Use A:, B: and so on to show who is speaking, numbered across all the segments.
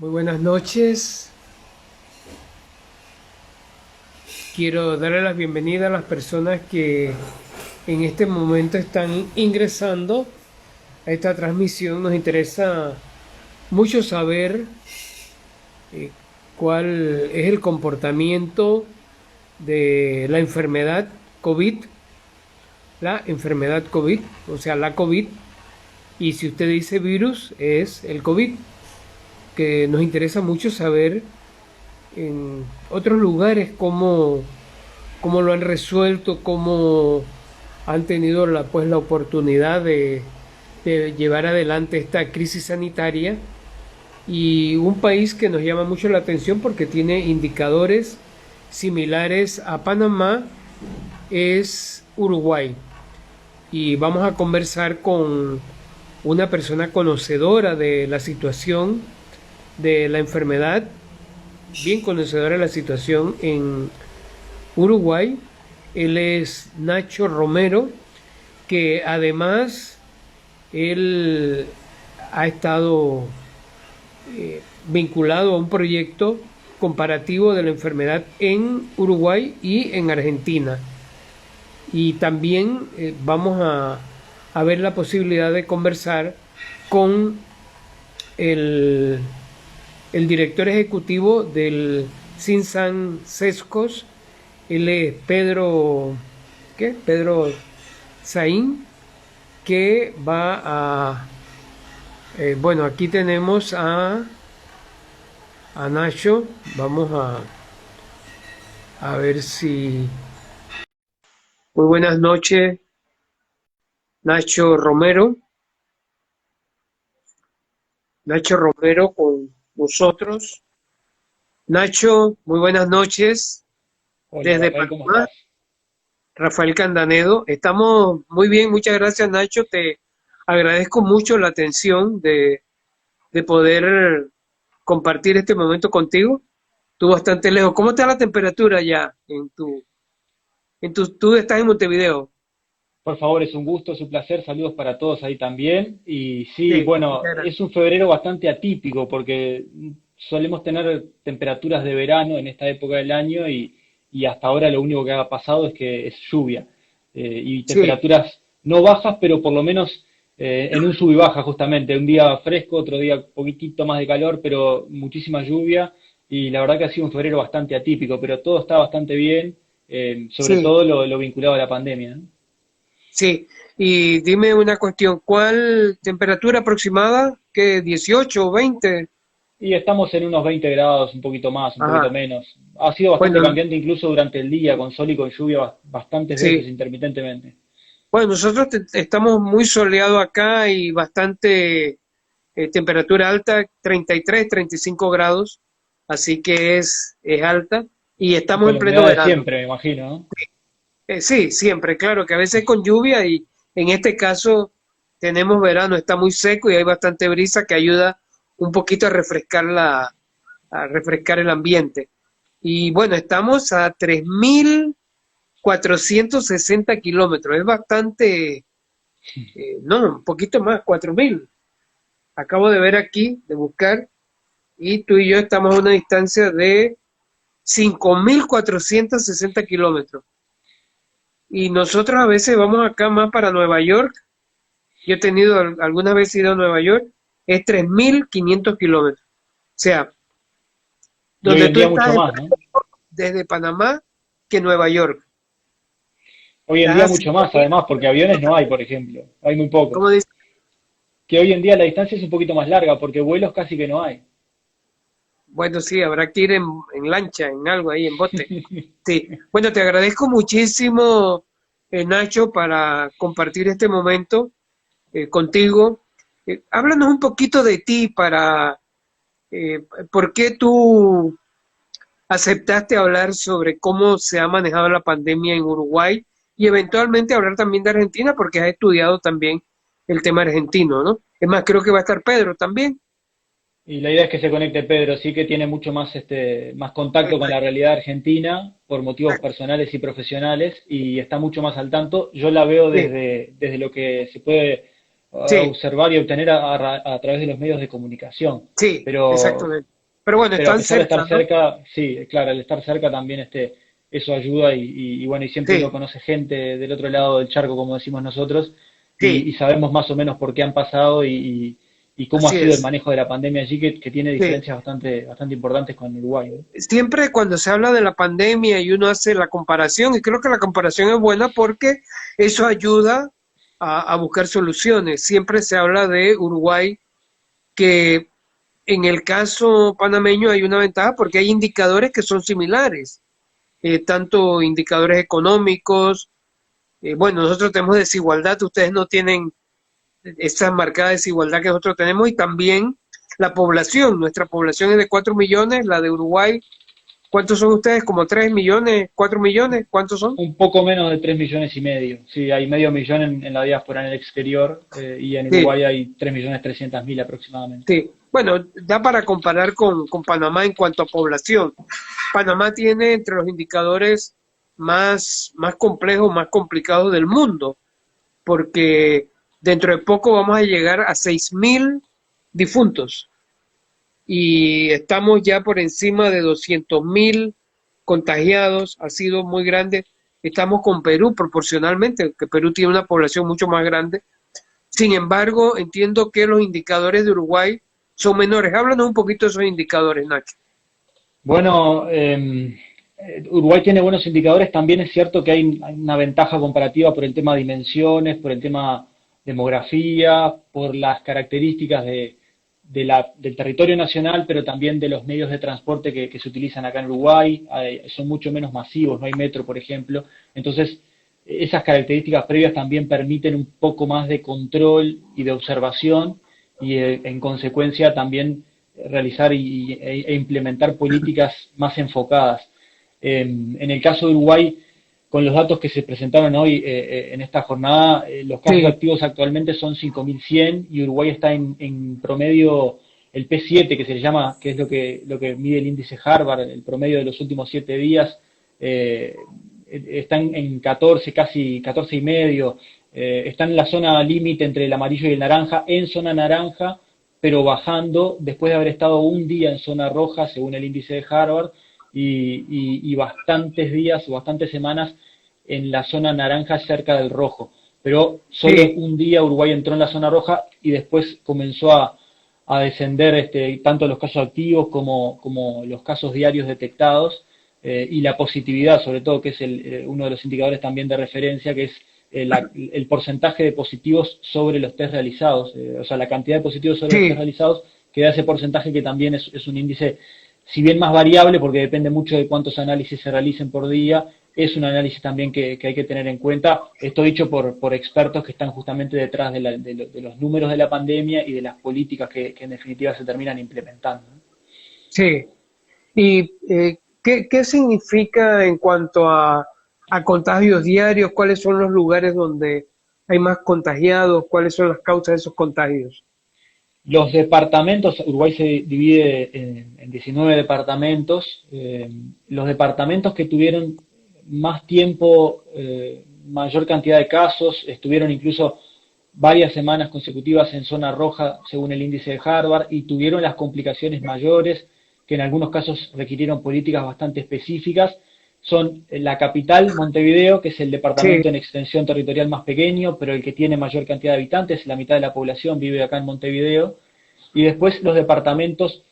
A: Muy buenas noches. Quiero darle la bienvenida a las personas que en este momento están ingresando a esta transmisión. Nos interesa mucho saber eh, cuál es el comportamiento de la enfermedad COVID, o sea, la COVID. Y si usted dice virus, es el COVID, que nos interesa mucho saber en otros lugares cómo lo han resuelto, cómo han tenido la oportunidad de llevar adelante esta crisis sanitaria. Y un país que nos llama mucho la atención porque tiene indicadores similares a Panamá es Uruguay. Y vamos a conversar con una persona conocedora de la situación de la enfermedad, bien conocedora de la situación en Uruguay. Él es Nacho Romero, que además él ha estado vinculado a un proyecto comparativo de la enfermedad en Uruguay y en Argentina. Y también vamos a ver la posibilidad de conversar con el director ejecutivo del Sinsan Sescos. Él es Pedro Saín, que va a... bueno, aquí tenemos a Nacho. Vamos a ver si... Muy buenas noches, Nacho Romero. Nacho Romero con nosotros. Nacho, muy buenas noches
B: Hola
A: desde
B: Rafael, ¿cómo
A: Panamá.
B: estás?
A: Rafael Candanedo. Estamos muy bien, muchas gracias, Nacho. Te agradezco mucho la atención de poder compartir este momento contigo. Tú bastante lejos. ¿Cómo está la temperatura ya tú estás en Montevideo?
B: Por favor, es un gusto, es un placer. Saludos para todos ahí también. Y sí,
A: Sí,
B: bueno,
A: muchas gracias.
B: es un febrero bastante atípico porque solemos tener temperaturas de verano en esta época del año y hasta ahora lo único que ha pasado es que es lluvia. Y
A: Sí,
B: temperaturas no bajas, pero por lo menos en un sub y baja justamente. Un día fresco, otro día un poquitito más de calor, pero muchísima lluvia. Y la verdad que ha sido un febrero bastante atípico, pero todo está bastante bien, sobre
A: sí,
B: todo lo vinculado a la pandemia, ¿no?
A: sí. Y dime una cuestión, ¿cuál temperatura aproximada? ¿Qué, 18 o 20?
B: Y estamos en unos 20 grados, un poquito más, un poquito
A: Ajá.
B: menos. Ha sido bastante
A: Bueno,
B: cambiante incluso durante el día, con sol y con lluvia bastantes veces
A: sí.
B: intermitentemente.
A: Bueno, nosotros estamos muy soleados acá y bastante temperatura alta, 33, 35 grados, así que es alta y
B: Y
A: estamos
B: con
A: en
B: la
A: pleno
B: humedad de
A: verano.
B: siempre, me imagino, ¿no?
A: Sí, siempre, claro, que a veces con lluvia y en este caso tenemos verano, está muy seco y hay bastante brisa que ayuda un poquito a refrescar a refrescar el ambiente. Y bueno, estamos a 3.460 kilómetros, es bastante, no, un poquito más, 4.000. Acabo de ver aquí, de buscar, y tú y yo estamos a una distancia de 5.460 kilómetros. Y nosotros a veces vamos acá más para Nueva York. Yo he tenido algunas veces ido a Nueva York, es 3.500 kilómetros. O sea,
B: Y hoy
A: donde
B: en
A: tú
B: día mucho
A: estás
B: más, ¿no?
A: desde Panamá que Nueva York.
B: Hoy en
A: Estás
B: día
A: a
B: mucho
A: cinco
B: más,
A: mil,
B: además, porque aviones no hay, por ejemplo. Hay muy
A: ¿cómo
B: pocos.
A: dice?
B: Que hoy en día la distancia es un poquito más larga, porque vuelos casi que no hay.
A: Bueno, sí, habrá que ir en lancha, en algo ahí, en bote. Sí, bueno, te agradezco muchísimo, Nacho, para compartir este momento contigo. Háblanos un poquito de ti para, ¿por qué tú aceptaste hablar sobre cómo se ha manejado la pandemia en Uruguay y eventualmente hablar también de Argentina porque has estudiado también el tema argentino, ¿no? Es más, creo que va a estar Pedro también.
B: Y la idea es que se conecte Pedro, sí que tiene mucho más, más contacto con la
A: Exacto.
B: realidad argentina por motivos personales y profesionales y está mucho más al tanto. Yo la veo
A: Sí,
B: desde lo que se puede
A: sí,
B: observar y obtener a través de los medios de comunicación.
A: sí,
B: Pero
A: exactamente. Pero bueno,
B: pero a
A: están
B: pesar de
A: cerca,
B: estar
A: ¿no?
B: cerca, sí, claro, al estar cerca también eso ayuda y bueno, y siempre uno
A: Sí,
B: conoce gente del otro lado del charco, como decimos nosotros, y
A: sí,
B: sabemos más o menos por qué han pasado y cómo ha
A: así
B: sido el
A: es.
B: manejo de la pandemia allí, que tiene
A: Sí.
B: diferencias bastante importantes con Uruguay, ¿no?
A: Siempre cuando se habla de la pandemia y uno hace la comparación, y creo que la comparación es buena porque eso ayuda a buscar soluciones. Siempre se habla de Uruguay, que en el caso panameño hay una ventaja porque hay indicadores que son similares, tanto indicadores económicos, bueno, nosotros tenemos desigualdad, ustedes no tienen esa marcada desigualdad que nosotros tenemos, y también la población, nuestra población es de 4 millones, la de Uruguay. ¿Cuántos son ustedes? ¿Como 3 millones? ¿4 millones? ¿Cuántos son?
B: Un poco menos de 3,5 millones. Sí, hay medio millón en la diáspora en el exterior y en
A: Sí,
B: Uruguay hay 3,3 millones aproximadamente.
A: sí. Bueno, da para comparar con Panamá en cuanto a población. Panamá tiene entre los indicadores más complejos, más complicados del mundo, porque dentro de poco vamos a llegar a 6.000 difuntos y estamos ya por encima de 200.000 contagiados. Ha sido muy grande. Estamos con Perú proporcionalmente, que Perú tiene una población mucho más grande. Sin embargo, entiendo que los indicadores de Uruguay son menores. Háblanos un poquito de esos indicadores, Nacho.
B: Bueno, Uruguay tiene buenos indicadores. También es cierto que hay una ventaja comparativa por el tema de dimensiones, por el tema demografía, por las características del territorio nacional, pero también de los medios de transporte que se utilizan acá en Uruguay. Son mucho menos masivos, no hay metro, por ejemplo. Entonces, esas características previas también permiten un poco más de control y de observación y en consecuencia también realizar e implementar políticas más enfocadas. En el caso de Uruguay, con los datos que se presentaron hoy en esta jornada, los casos
A: Sí,
B: activos actualmente son 5.100 y Uruguay está en promedio, el P7 que se le llama, que es lo que mide el índice Harvard, el promedio de los últimos 7 días, eh, están en 14, casi 14 y medio, están en la zona límite entre el amarillo y el naranja, en zona naranja, pero bajando después de haber estado un día en zona roja, según el índice de Harvard, y bastantes días o bastantes semanas en la zona naranja cerca del rojo. Pero solo
A: sí,
B: un día Uruguay entró en la zona roja y después comenzó a descender tanto los casos activos como los casos diarios detectados y la positividad, sobre todo, que es uno de los indicadores también de referencia, que es el porcentaje de positivos sobre los test realizados, o sea, la cantidad de positivos sobre los test
A: sí,
B: realizados, que da ese porcentaje que también es un índice, si bien más variable, porque depende mucho de cuántos análisis se realicen por día, es un análisis también que hay que tener en cuenta. Esto dicho por expertos que están justamente detrás de los números de la pandemia y de las políticas que en definitiva se terminan implementando, ¿no?
A: sí. ¿Y qué significa en cuanto a contagios diarios? ¿Cuáles son los lugares donde hay más contagiados? ¿Cuáles son las causas de esos contagios?
B: Los departamentos, Uruguay se divide en 19 departamentos. Los departamentos que tuvieron más tiempo, mayor cantidad de casos, estuvieron incluso varias semanas consecutivas en zona roja según el índice de Harvard y tuvieron las complicaciones mayores que en algunos casos requirieron políticas bastante específicas son la capital, Montevideo, que es el
A: Sí,
B: departamento en extensión territorial más pequeño, pero el que tiene mayor cantidad de habitantes, la mitad de la población vive acá en Montevideo, y después los departamentos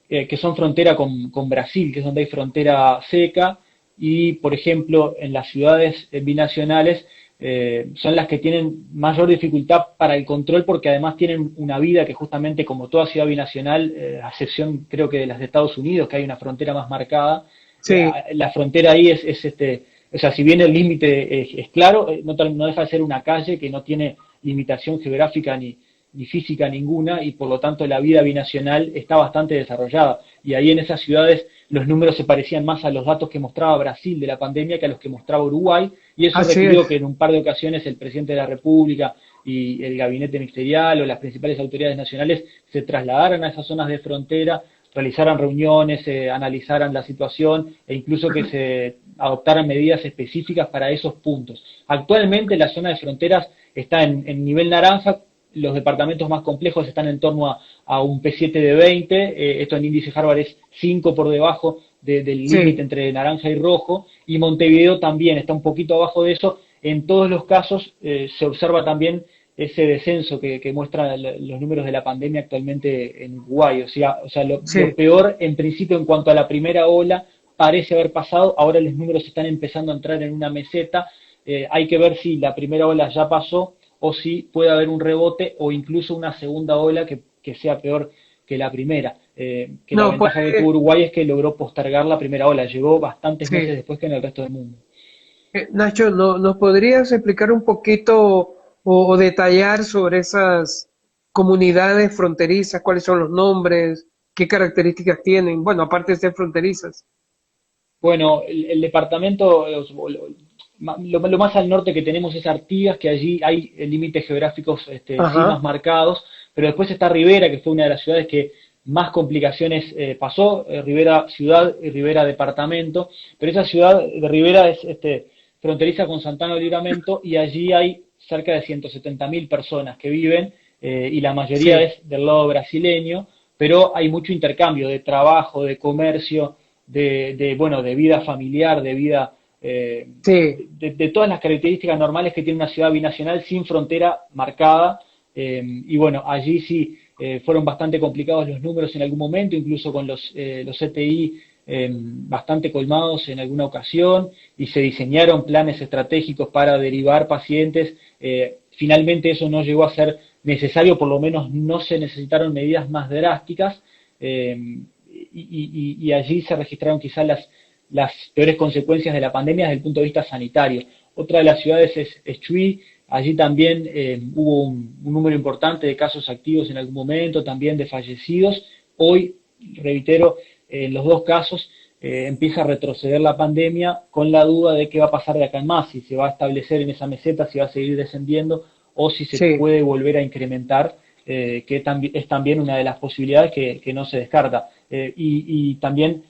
B: que son frontera con Brasil, que es donde hay frontera seca, y por ejemplo en las ciudades binacionales son las que tienen mayor dificultad para el control porque además tienen una vida que justamente como toda ciudad binacional, a excepción creo que de las de Estados Unidos, que hay una frontera más marcada,
A: sí,
B: la frontera ahí o sea, si bien el límite es claro, no deja de ser una calle que no tiene limitación geográfica ni física ninguna y por lo tanto la vida binacional está bastante desarrollada. Y ahí en esas ciudades los números se parecían más a los datos que mostraba Brasil de la pandemia que a los que mostraba Uruguay y eso
A: así
B: requirió que
A: es.
B: en un par de ocasiones el presidente de la República y el gabinete ministerial o las principales autoridades nacionales se trasladaran a esas zonas de frontera, realizaran reuniones, analizaran la situación e incluso que se adoptaran medidas específicas para esos puntos. Actualmente la zona de fronteras está en nivel naranja, los departamentos más complejos están en torno a un P7 de 20, esto en índice Harvard es 5 por debajo del límite
A: Sí,
B: entre naranja y rojo, y Montevideo también está un poquito abajo de eso. En todos los casos se observa también ese descenso que muestran los números de la pandemia actualmente en Uruguay. O sea lo
A: sí.
B: peor en principio en cuanto a la primera ola parece haber pasado, ahora los números están empezando a entrar en una meseta, hay que ver si la primera ola ya pasó o si puede haber un rebote o incluso una segunda ola que sea peor que la primera. Que la
A: No, pues,
B: ventaja que tuvo Uruguay es que logró postergar la primera ola, llegó bastantes meses
A: sí.
B: después que en el resto del mundo.
A: Nacho, ¿nos podrías explicar un poquito o detallar sobre esas comunidades fronterizas? ¿Cuáles son los nombres? ¿Qué características tienen? Bueno, aparte de ser fronterizas.
B: Bueno, el departamento, lo más al norte que tenemos es Artigas, que allí hay límites geográficos sí más
A: Ajá,
B: marcados, pero después está Rivera, que fue una de las ciudades que más complicaciones pasó, Rivera ciudad y Rivera departamento, pero esa ciudad de Rivera es fronteriza con Santana del Livramento y allí hay cerca de 170.000 personas que viven y la mayoría
A: sí,
B: es del lado brasileño, pero hay mucho intercambio de trabajo, de comercio, bueno, de vida familiar, de vida,
A: sí,
B: de todas las características normales que tiene una ciudad binacional sin frontera marcada. Y bueno, allí sí fueron bastante complicados los números en algún momento, incluso con los CTI bastante colmados en alguna ocasión, y se diseñaron planes estratégicos para derivar pacientes. Finalmente eso no llegó a ser necesario, por lo menos no se necesitaron medidas más drásticas. Y allí se registraron quizás las peores consecuencias de la pandemia desde el punto de vista sanitario. Otra de las ciudades es Chuy, allí también hubo un número importante de casos activos en algún momento, también de fallecidos. Hoy, reitero, en los dos casos empieza a retroceder la pandemia con la duda de qué va a pasar de acá en más, si se va a establecer en esa meseta, si va a seguir descendiendo o si se
A: sí.
B: puede volver a incrementar, que es también una de las posibilidades que no se descarta. Y también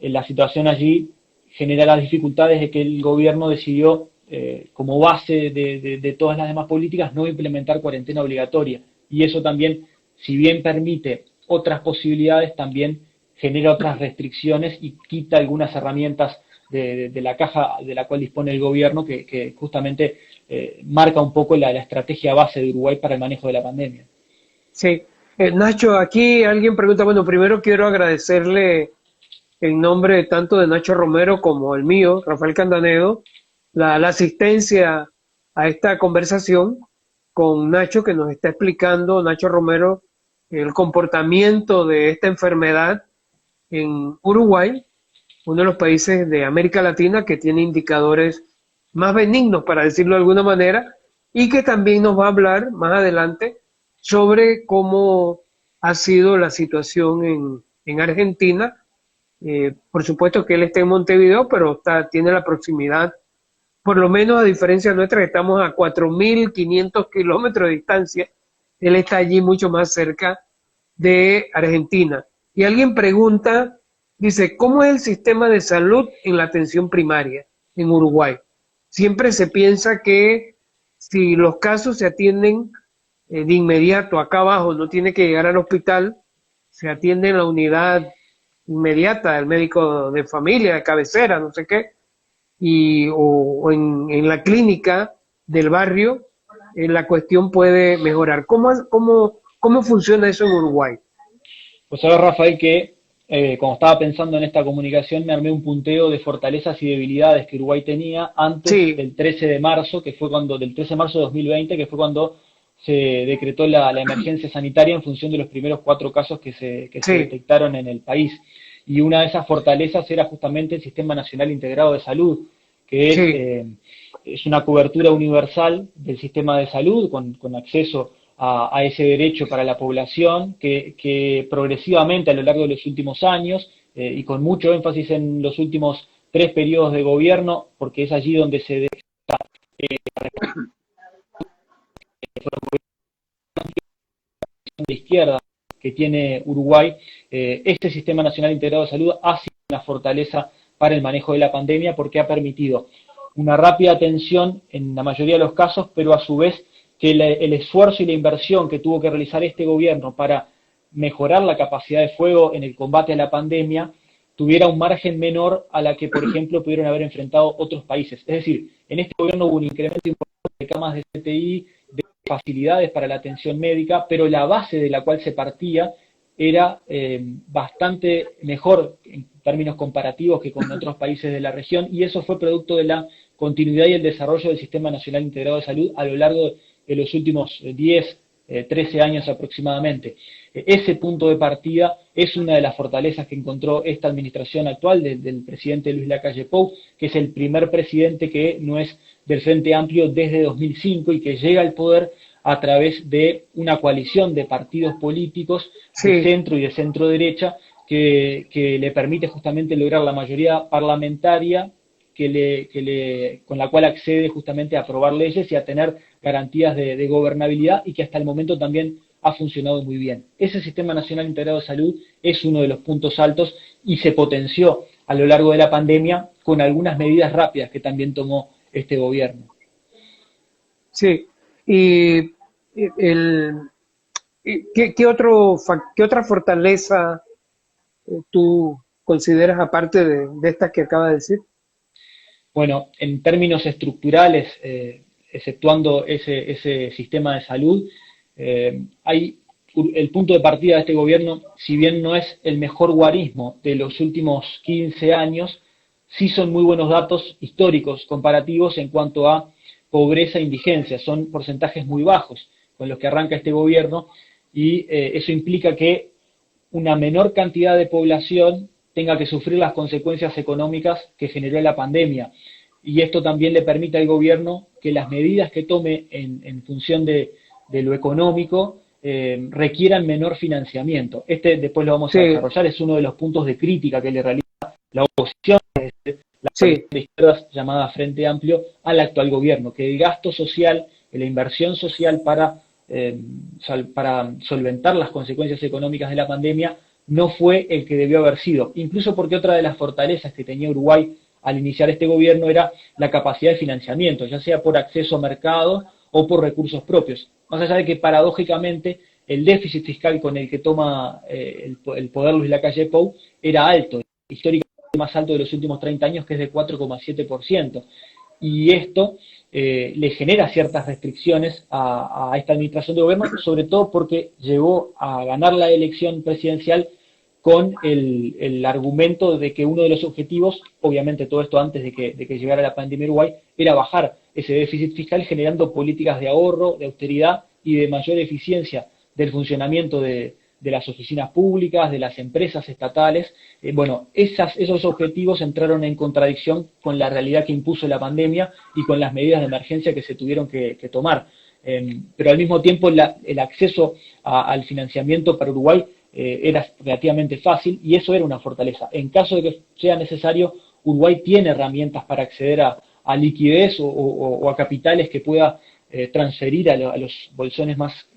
B: la situación allí genera las dificultades de que el gobierno decidió, como base de todas las demás políticas, no implementar cuarentena obligatoria. Y eso también, si bien permite otras posibilidades, también genera otras restricciones y quita algunas herramientas de la caja de la cual dispone el gobierno que justamente marca un poco la estrategia base de Uruguay para el manejo de la pandemia.
A: Sí. Nacho, aquí alguien pregunta, bueno, primero quiero agradecerle en nombre tanto de Nacho Romero como el mío, Rafael Candanedo, la asistencia a esta conversación con Nacho, que nos está explicando, Nacho Romero, el comportamiento de esta enfermedad en Uruguay, uno de los países de América Latina que tiene indicadores más benignos, para decirlo de alguna manera, y que también nos va a hablar más adelante sobre cómo ha sido la situación en Argentina. Por supuesto que él está en Montevideo, pero tiene la proximidad, por lo menos a diferencia nuestra, que estamos a 4.500 kilómetros de distancia, él está allí mucho más cerca de Argentina. Y alguien pregunta, dice, ¿cómo es el sistema de salud en la atención primaria en Uruguay? Siempre se piensa que si los casos se atienden de inmediato acá abajo, no tiene que llegar al hospital, se atiende en la unidad inmediata, el médico de familia, de cabecera, no sé qué, o en la clínica del barrio, la cuestión puede mejorar. ¿Cómo funciona eso en Uruguay?
B: Pues sabes, Rafael, que cuando estaba pensando en esta comunicación me armé un punteo de fortalezas y debilidades que Uruguay tenía antes
A: Sí,
B: del 13 de marzo, del 13 de marzo de 2020, que fue cuando se decretó la emergencia sanitaria en función de los primeros 4 casos que se
A: sí,
B: detectaron en el país. Y una de esas fortalezas era justamente el Sistema Nacional Integrado de Salud, que
A: sí.
B: es una cobertura universal del sistema de salud con acceso a ese derecho para la población que progresivamente a lo largo de los últimos años y con mucho énfasis en los últimos 3 periodos de gobierno, porque es allí donde se de izquierda que tiene Uruguay, este Sistema Nacional Integrado de Salud ha sido una fortaleza para el manejo de la pandemia porque ha permitido una rápida atención en la mayoría de los casos, pero a su vez que el esfuerzo y la inversión que tuvo que realizar este gobierno para mejorar la capacidad de fuego en el combate a la pandemia tuviera un margen menor a la que, por ejemplo, pudieron haber enfrentado otros países. Es decir, en este gobierno hubo un incremento importante de camas de CTI, de facilidades para la atención médica, pero la base de la cual se partía era bastante mejor en términos comparativos que con otros países de la región, y eso fue producto de la continuidad y el desarrollo del Sistema Nacional Integrado de Salud a lo largo de los últimos 10, 13 años aproximadamente. Ese punto de partida es una de las fortalezas que encontró esta administración actual del presidente Luis Lacalle Pou, que es el primer presidente que no es del Frente Amplio desde 2005 y que llega al poder a través de una coalición de partidos políticos de centro y de centro derecha que le permite justamente lograr la mayoría parlamentaria con la cual accede justamente a aprobar leyes y a tener garantías de gobernabilidad, y que hasta el momento también ha funcionado muy bien. Ese Sistema Nacional Integrado de Salud es uno de los puntos altos y se potenció a lo largo de la pandemia con algunas medidas rápidas que también tomó este gobierno.
A: Sí, y ¿qué otra fortaleza tú consideras aparte de estas que acaba de decir?
B: Bueno, en términos estructurales, exceptuando ese sistema de salud, el punto de partida de este gobierno, si bien no es el mejor guarismo de los últimos 15 años, sí son muy buenos datos históricos comparativos en cuanto a pobreza e indigencia. Son porcentajes muy bajos con los que arranca este gobierno, y eso implica que una menor cantidad de población tenga que sufrir las consecuencias económicas que generó la pandemia. Y esto también le permite al gobierno que las medidas que tome en función de lo económico requieran menor financiamiento. Después lo vamos a desarrollar, es uno de los puntos de crítica que le realiza la oposición, la coalición de izquierdas llamada Frente Amplio, al actual gobierno, que el gasto social, la inversión social para solventar las consecuencias económicas de la pandemia no fue el que debió haber sido, incluso porque otra de las fortalezas que tenía Uruguay al iniciar este gobierno era la capacidad de financiamiento, ya sea por acceso a mercado o por recursos propios. Más allá de que paradójicamente el déficit fiscal con el que toma el poder Luis Lacalle Pou era alto, históricamente más alto de los últimos 30 años, que es de 4,7%. Y esto le genera ciertas restricciones a esta administración de gobierno, sobre todo porque llegó a ganar la elección presidencial con el argumento de que uno de los objetivos, obviamente todo esto antes de que llegara la pandemia en Uruguay, era bajar ese déficit fiscal generando políticas de ahorro, de austeridad y de mayor eficiencia del funcionamiento de las oficinas públicas, de las empresas estatales. Esos objetivos entraron en contradicción con la realidad que impuso la pandemia y con las medidas de emergencia que se tuvieron que tomar. Pero al mismo tiempo el acceso al financiamiento para Uruguay era relativamente fácil, y eso era una fortaleza. En caso de que sea necesario, Uruguay tiene herramientas para acceder a liquidez o a capitales que pueda transferir a los bolsones más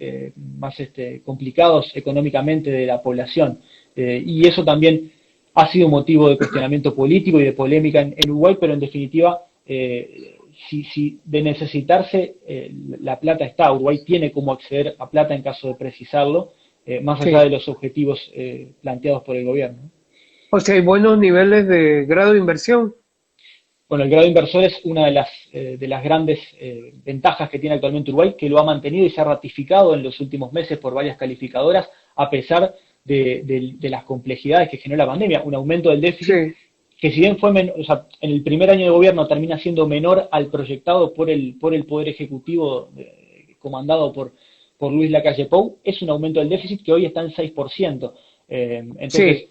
B: complicados económicamente de la población. Y eso también ha sido motivo de cuestionamiento político y de polémica en Uruguay, pero en definitiva, si de necesitarse, la plata está. Uruguay tiene cómo acceder a plata en caso de precisarlo, más allá de los objetivos planteados por el gobierno.
A: O sea, hay buenos niveles de grado de inversión.
B: Bueno, el grado inversor es una de las grandes ventajas que tiene actualmente Uruguay, que lo ha mantenido y se ha ratificado en los últimos meses por varias calificadoras, a pesar de las complejidades que generó la pandemia. Un aumento del déficit que, si bien fue en el primer año de gobierno termina siendo menor al proyectado por el Poder Ejecutivo comandado por Luis Lacalle Pou, es un aumento del déficit que hoy está en 6%. Entonces,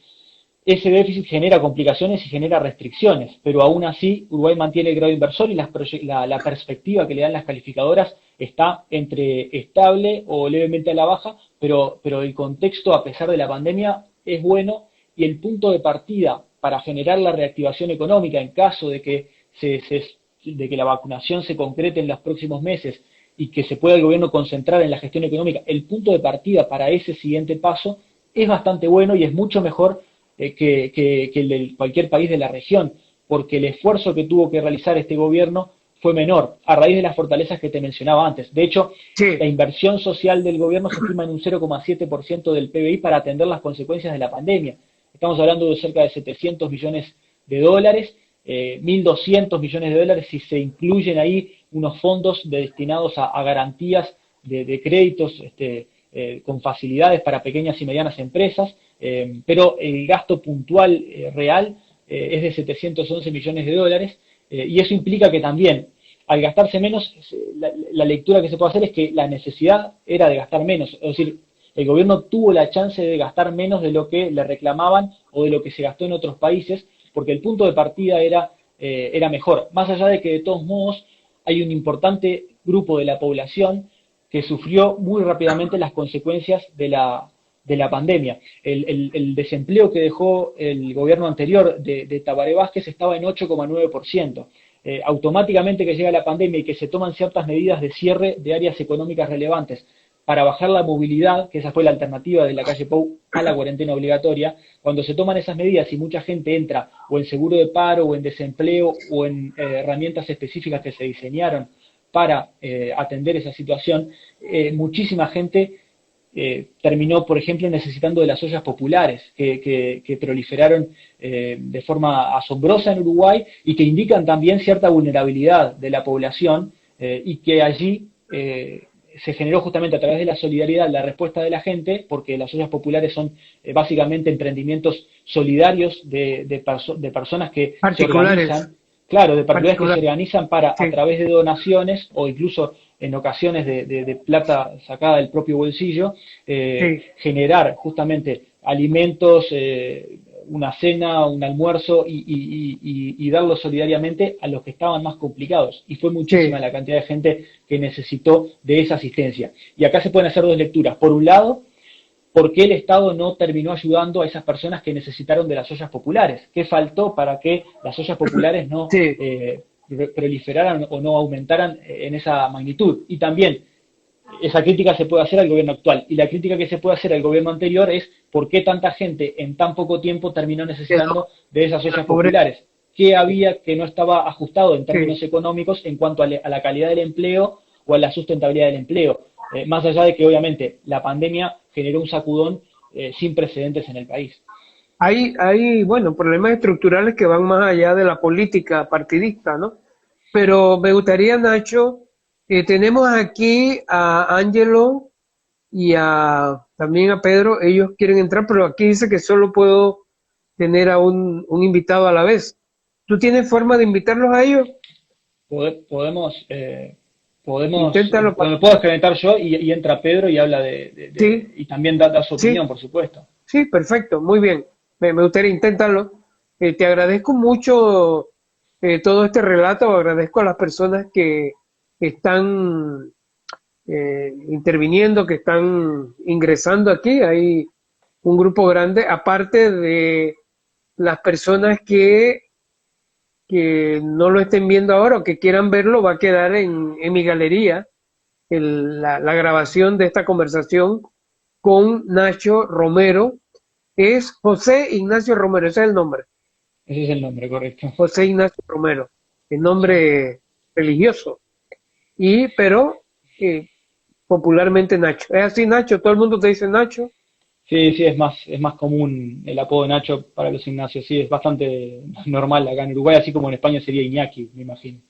B: ese déficit genera complicaciones y genera restricciones, pero aún así Uruguay mantiene el grado inversor, y la perspectiva que le dan las calificadoras está entre estable o levemente a la baja, pero el contexto, a pesar de la pandemia, es bueno, y el punto de partida para generar la reactivación económica en caso de que la vacunación se concrete en los próximos meses y que se pueda el gobierno concentrar en la gestión económica, el punto de partida para ese siguiente paso es bastante bueno y es mucho mejor que el de cualquier país de la región, porque el esfuerzo que tuvo que realizar este gobierno fue menor, a raíz de las fortalezas que te mencionaba antes. De hecho,
A: Sí,
B: la inversión social del gobierno se estima en un 0,7% del PBI para atender las consecuencias de la pandemia. Estamos hablando de cerca de 700 millones de dólares, 1.200 millones de dólares si se incluyen ahí unos fondos destinados a garantías de créditos con facilidades para pequeñas y medianas empresas, pero el gasto puntual real es de 711 millones de dólares, y eso implica que también, al gastarse menos, la lectura que se puede hacer es que la necesidad era de gastar menos, es decir, el gobierno tuvo la chance de gastar menos de lo que le reclamaban o de lo que se gastó en otros países, porque el punto de partida era mejor. Más allá de que de todos modos hay un importante grupo de la población que sufrió muy rápidamente las consecuencias de la pandemia. El desempleo que dejó el gobierno anterior de Tabaré Vázquez estaba en 8,9%. Automáticamente que llega la pandemia y que se toman ciertas medidas de cierre de áreas económicas relevantes para bajar la movilidad, que esa fue la alternativa de la calle Pou a la cuarentena obligatoria, cuando se toman esas medidas y mucha gente entra o en seguro de paro o en desempleo o en herramientas específicas que se diseñaron para atender esa situación, muchísima gente terminó, por ejemplo, necesitando de las ollas populares que proliferaron de forma asombrosa en Uruguay y que indican también cierta vulnerabilidad de la población, y que allí se generó justamente a través de la solidaridad la respuesta de la gente, porque las ollas populares son básicamente emprendimientos solidarios de personas que se
A: particulares,
B: organizan, claro, de particulares que se
A: particulares.
B: organizan para, a
A: Sí,
B: través de donaciones o incluso en ocasiones de plata sacada del propio bolsillo,
A: sí,
B: generar justamente alimentos, una cena, un almuerzo y darlo solidariamente a los que estaban más complicados. Y fue muchísima
A: sí.
B: la cantidad de gente que necesitó de esa asistencia. Y acá se pueden hacer dos lecturas. Por un lado, ¿por qué el Estado no terminó ayudando a esas personas que necesitaron de las ollas populares? ¿Qué faltó para que las ollas populares no
A: Sí,
B: proliferaran o no aumentaran en esa magnitud? Y también, esa crítica se puede hacer al gobierno actual. Y la crítica que se puede hacer al gobierno anterior es por qué tanta gente en tan poco tiempo terminó
A: quedó
B: necesitando de esas
A: la
B: ollas
A: pobreza.
B: populares. ¿Qué había que no estaba ajustado en
A: Sí.
B: términos económicos en cuanto a la calidad del empleo o a la sustentabilidad del empleo? Más allá de que obviamente la pandemia generó un sacudón sin precedentes en el país.
A: Bueno, problemas estructurales que van más allá de la política partidista, ¿no? Pero me gustaría, Nacho, tenemos aquí a Angelo y también a Pedro, ellos quieren entrar, pero aquí dice que solo puedo tener a un invitado a la vez. ¿Tú tienes forma de invitarlos a ellos?
B: Podemos, podemos,
A: Inténtalo.
B: me puedo escalentar yo y entra Pedro y habla
A: Sí,
B: y también da su
A: sí,
B: opinión, por supuesto.
A: sí, perfecto, muy bien. Me gustaría intentarlo. Te agradezco mucho todo este relato, agradezco a las personas que están interviniendo, que están ingresando aquí. Hay un grupo grande, aparte de las personas que no lo estén viendo ahora o que quieran verlo, va a quedar en mi galería la grabación de esta conversación con Nacho Romero. Es José Ignacio Romero, ese es el nombre.
B: Ese es el nombre, correcto.
A: José Ignacio Romero, el
B: Sí.
A: nombre religioso. Pero eh, popularmente Nacho. Es así, Nacho, todo el mundo te dice Nacho.
B: Sí, sí, es más común el apodo de Nacho para los Ignacios. Sí, es bastante normal acá en Uruguay, así como en España sería Iñaki, me imagino.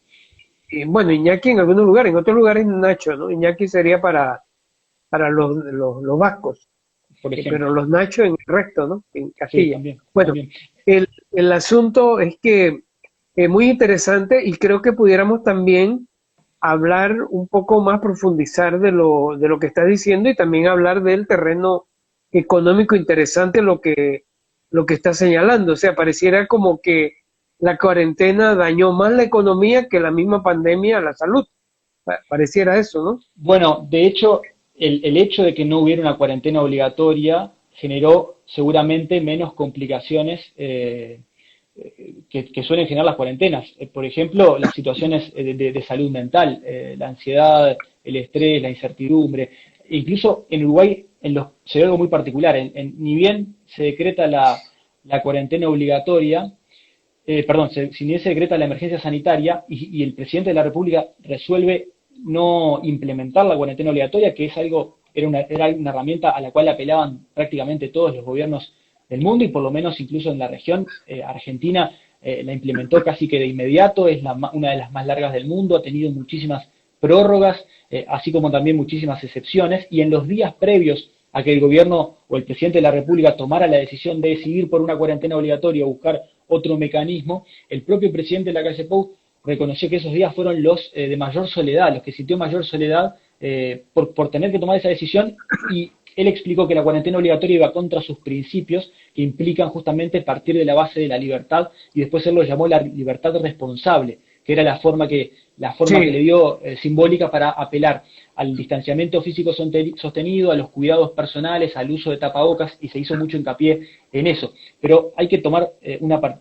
A: Y bueno, Iñaki en algunos lugares, en otros lugares Nacho, ¿no? Iñaki sería para los vascos,
B: Por ejemplo.
A: pero los Nacho en el resto, ¿no? En
B: Sí,
A: Castilla.
B: también,
A: Bueno,
B: también.
A: el asunto es que es muy interesante y creo que pudiéramos también hablar un poco más, profundizar de lo que estás diciendo y también hablar del terreno económico interesante, lo que está señalando. O sea, pareciera como que la cuarentena dañó más la economía que la misma pandemia a la salud. Pareciera eso, ¿no?
B: Bueno, de hecho, el hecho de que no hubiera una cuarentena obligatoria generó seguramente menos complicaciones que suelen generar las cuarentenas. Por ejemplo, las situaciones de salud mental, la ansiedad, el estrés, la incertidumbre. Incluso en Uruguay se ve algo muy particular. Ni bien se decreta la cuarentena obligatoria, perdón, si ni se decreta la emergencia sanitaria y el presidente de la República resuelve no implementar la cuarentena obligatoria, que es algo, era una herramienta a la cual apelaban prácticamente todos los gobiernos del mundo y por lo menos incluso en la región, Argentina la implementó casi que de inmediato, es una de las más largas del mundo, ha tenido muchísimas prórrogas, así como también muchísimas excepciones, y en los días previos a que el gobierno o el presidente de la República tomara la decisión de decidir por una cuarentena obligatoria o buscar otro mecanismo, el propio presidente de la calle Pou reconoció que esos días fueron los de mayor soledad, los que sintió mayor soledad por tener que tomar esa decisión, y él explicó que la cuarentena obligatoria iba contra sus principios que implican justamente partir de la base de la libertad, y después él lo llamó la libertad responsable, que era la forma que le
A: Sí,
B: dio simbólica para apelar al distanciamiento físico sostenido, a los cuidados personales, al uso de tapabocas, y se hizo mucho hincapié en eso. Pero hay que tomar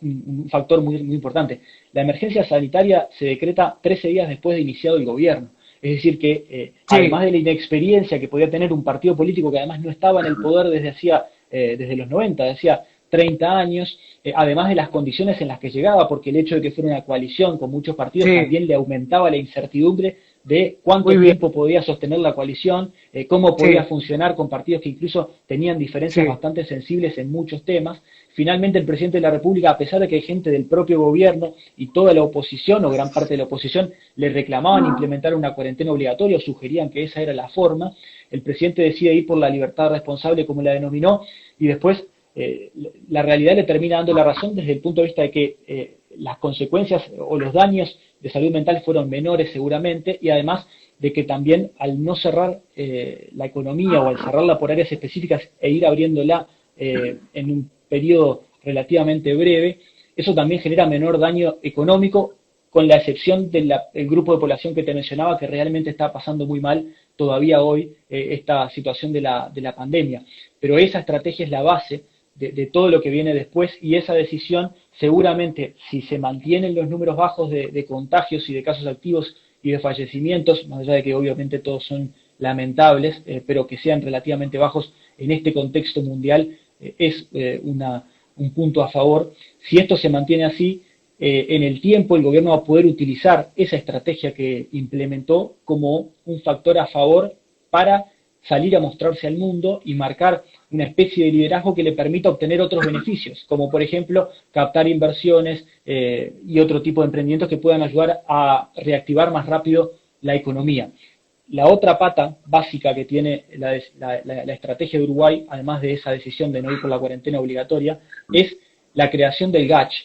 B: un factor muy, muy importante. La emergencia sanitaria se decreta 13 días después de iniciado el gobierno. Es decir, que además
A: sí,
B: de la inexperiencia que podía tener un partido político que además no estaba en el poder desde los 90, decía 30 años, además de las condiciones en las que llegaba, porque el hecho de que fuera una coalición con muchos partidos
A: sí,
B: también le aumentaba la incertidumbre de
A: muy
B: cuánto
A: bien,
B: tiempo podía sostener la coalición, cómo podía
A: sí,
B: funcionar con partidos que incluso tenían diferencias
A: sí,
B: bastante sensibles en muchos temas. Finalmente, el presidente de la República, a pesar de que hay gente del propio gobierno y toda la oposición o gran parte de la oposición le reclamaban implementar una cuarentena obligatoria o sugerían que esa era la forma, el presidente decide ir por la libertad responsable, como la denominó, y después la realidad le termina dando la razón desde el punto de vista de que las consecuencias o los daños de salud mental fueron menores seguramente, y además de que también al no cerrar la economía o al cerrarla por áreas específicas e ir abriéndola en un periodo relativamente breve, eso también genera menor daño económico, con la excepción del grupo de población que te mencionaba, que realmente está pasando muy mal todavía hoy esta situación de la pandemia. Pero esa estrategia es la base de todo lo que viene después, y esa decisión seguramente, si se mantienen los números bajos de contagios y de casos activos y de fallecimientos, más allá de que obviamente todos son lamentables, pero que sean relativamente bajos en este contexto mundial, es un punto a favor. Si esto se mantiene así, en el tiempo el gobierno va a poder utilizar esa estrategia que implementó como un factor a favor para salir a mostrarse al mundo y marcar una especie de liderazgo que le permita obtener otros beneficios, como por ejemplo captar inversiones y otro tipo de emprendimientos que puedan ayudar a reactivar más rápido la economía. La otra pata básica que tiene la estrategia de Uruguay, además de esa decisión de no ir por la cuarentena obligatoria, es la creación del GACH.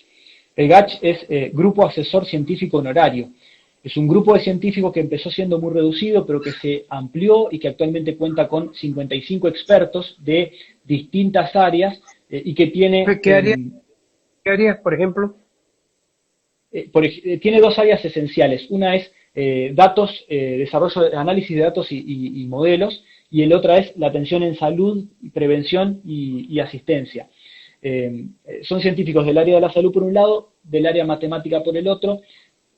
B: El GACH es Grupo Asesor Científico Honorario. Es un grupo de científicos que empezó siendo muy reducido, pero que se amplió y que actualmente cuenta con 55 expertos de distintas áreas y que tiene,
A: ¿qué harías, qué harías, por ejemplo?
B: tiene dos áreas esenciales. Una es datos, desarrollo, análisis de datos y modelos, y el otra es la atención en salud, prevención y asistencia. Son científicos del área de la salud por un lado, del área matemática por el otro,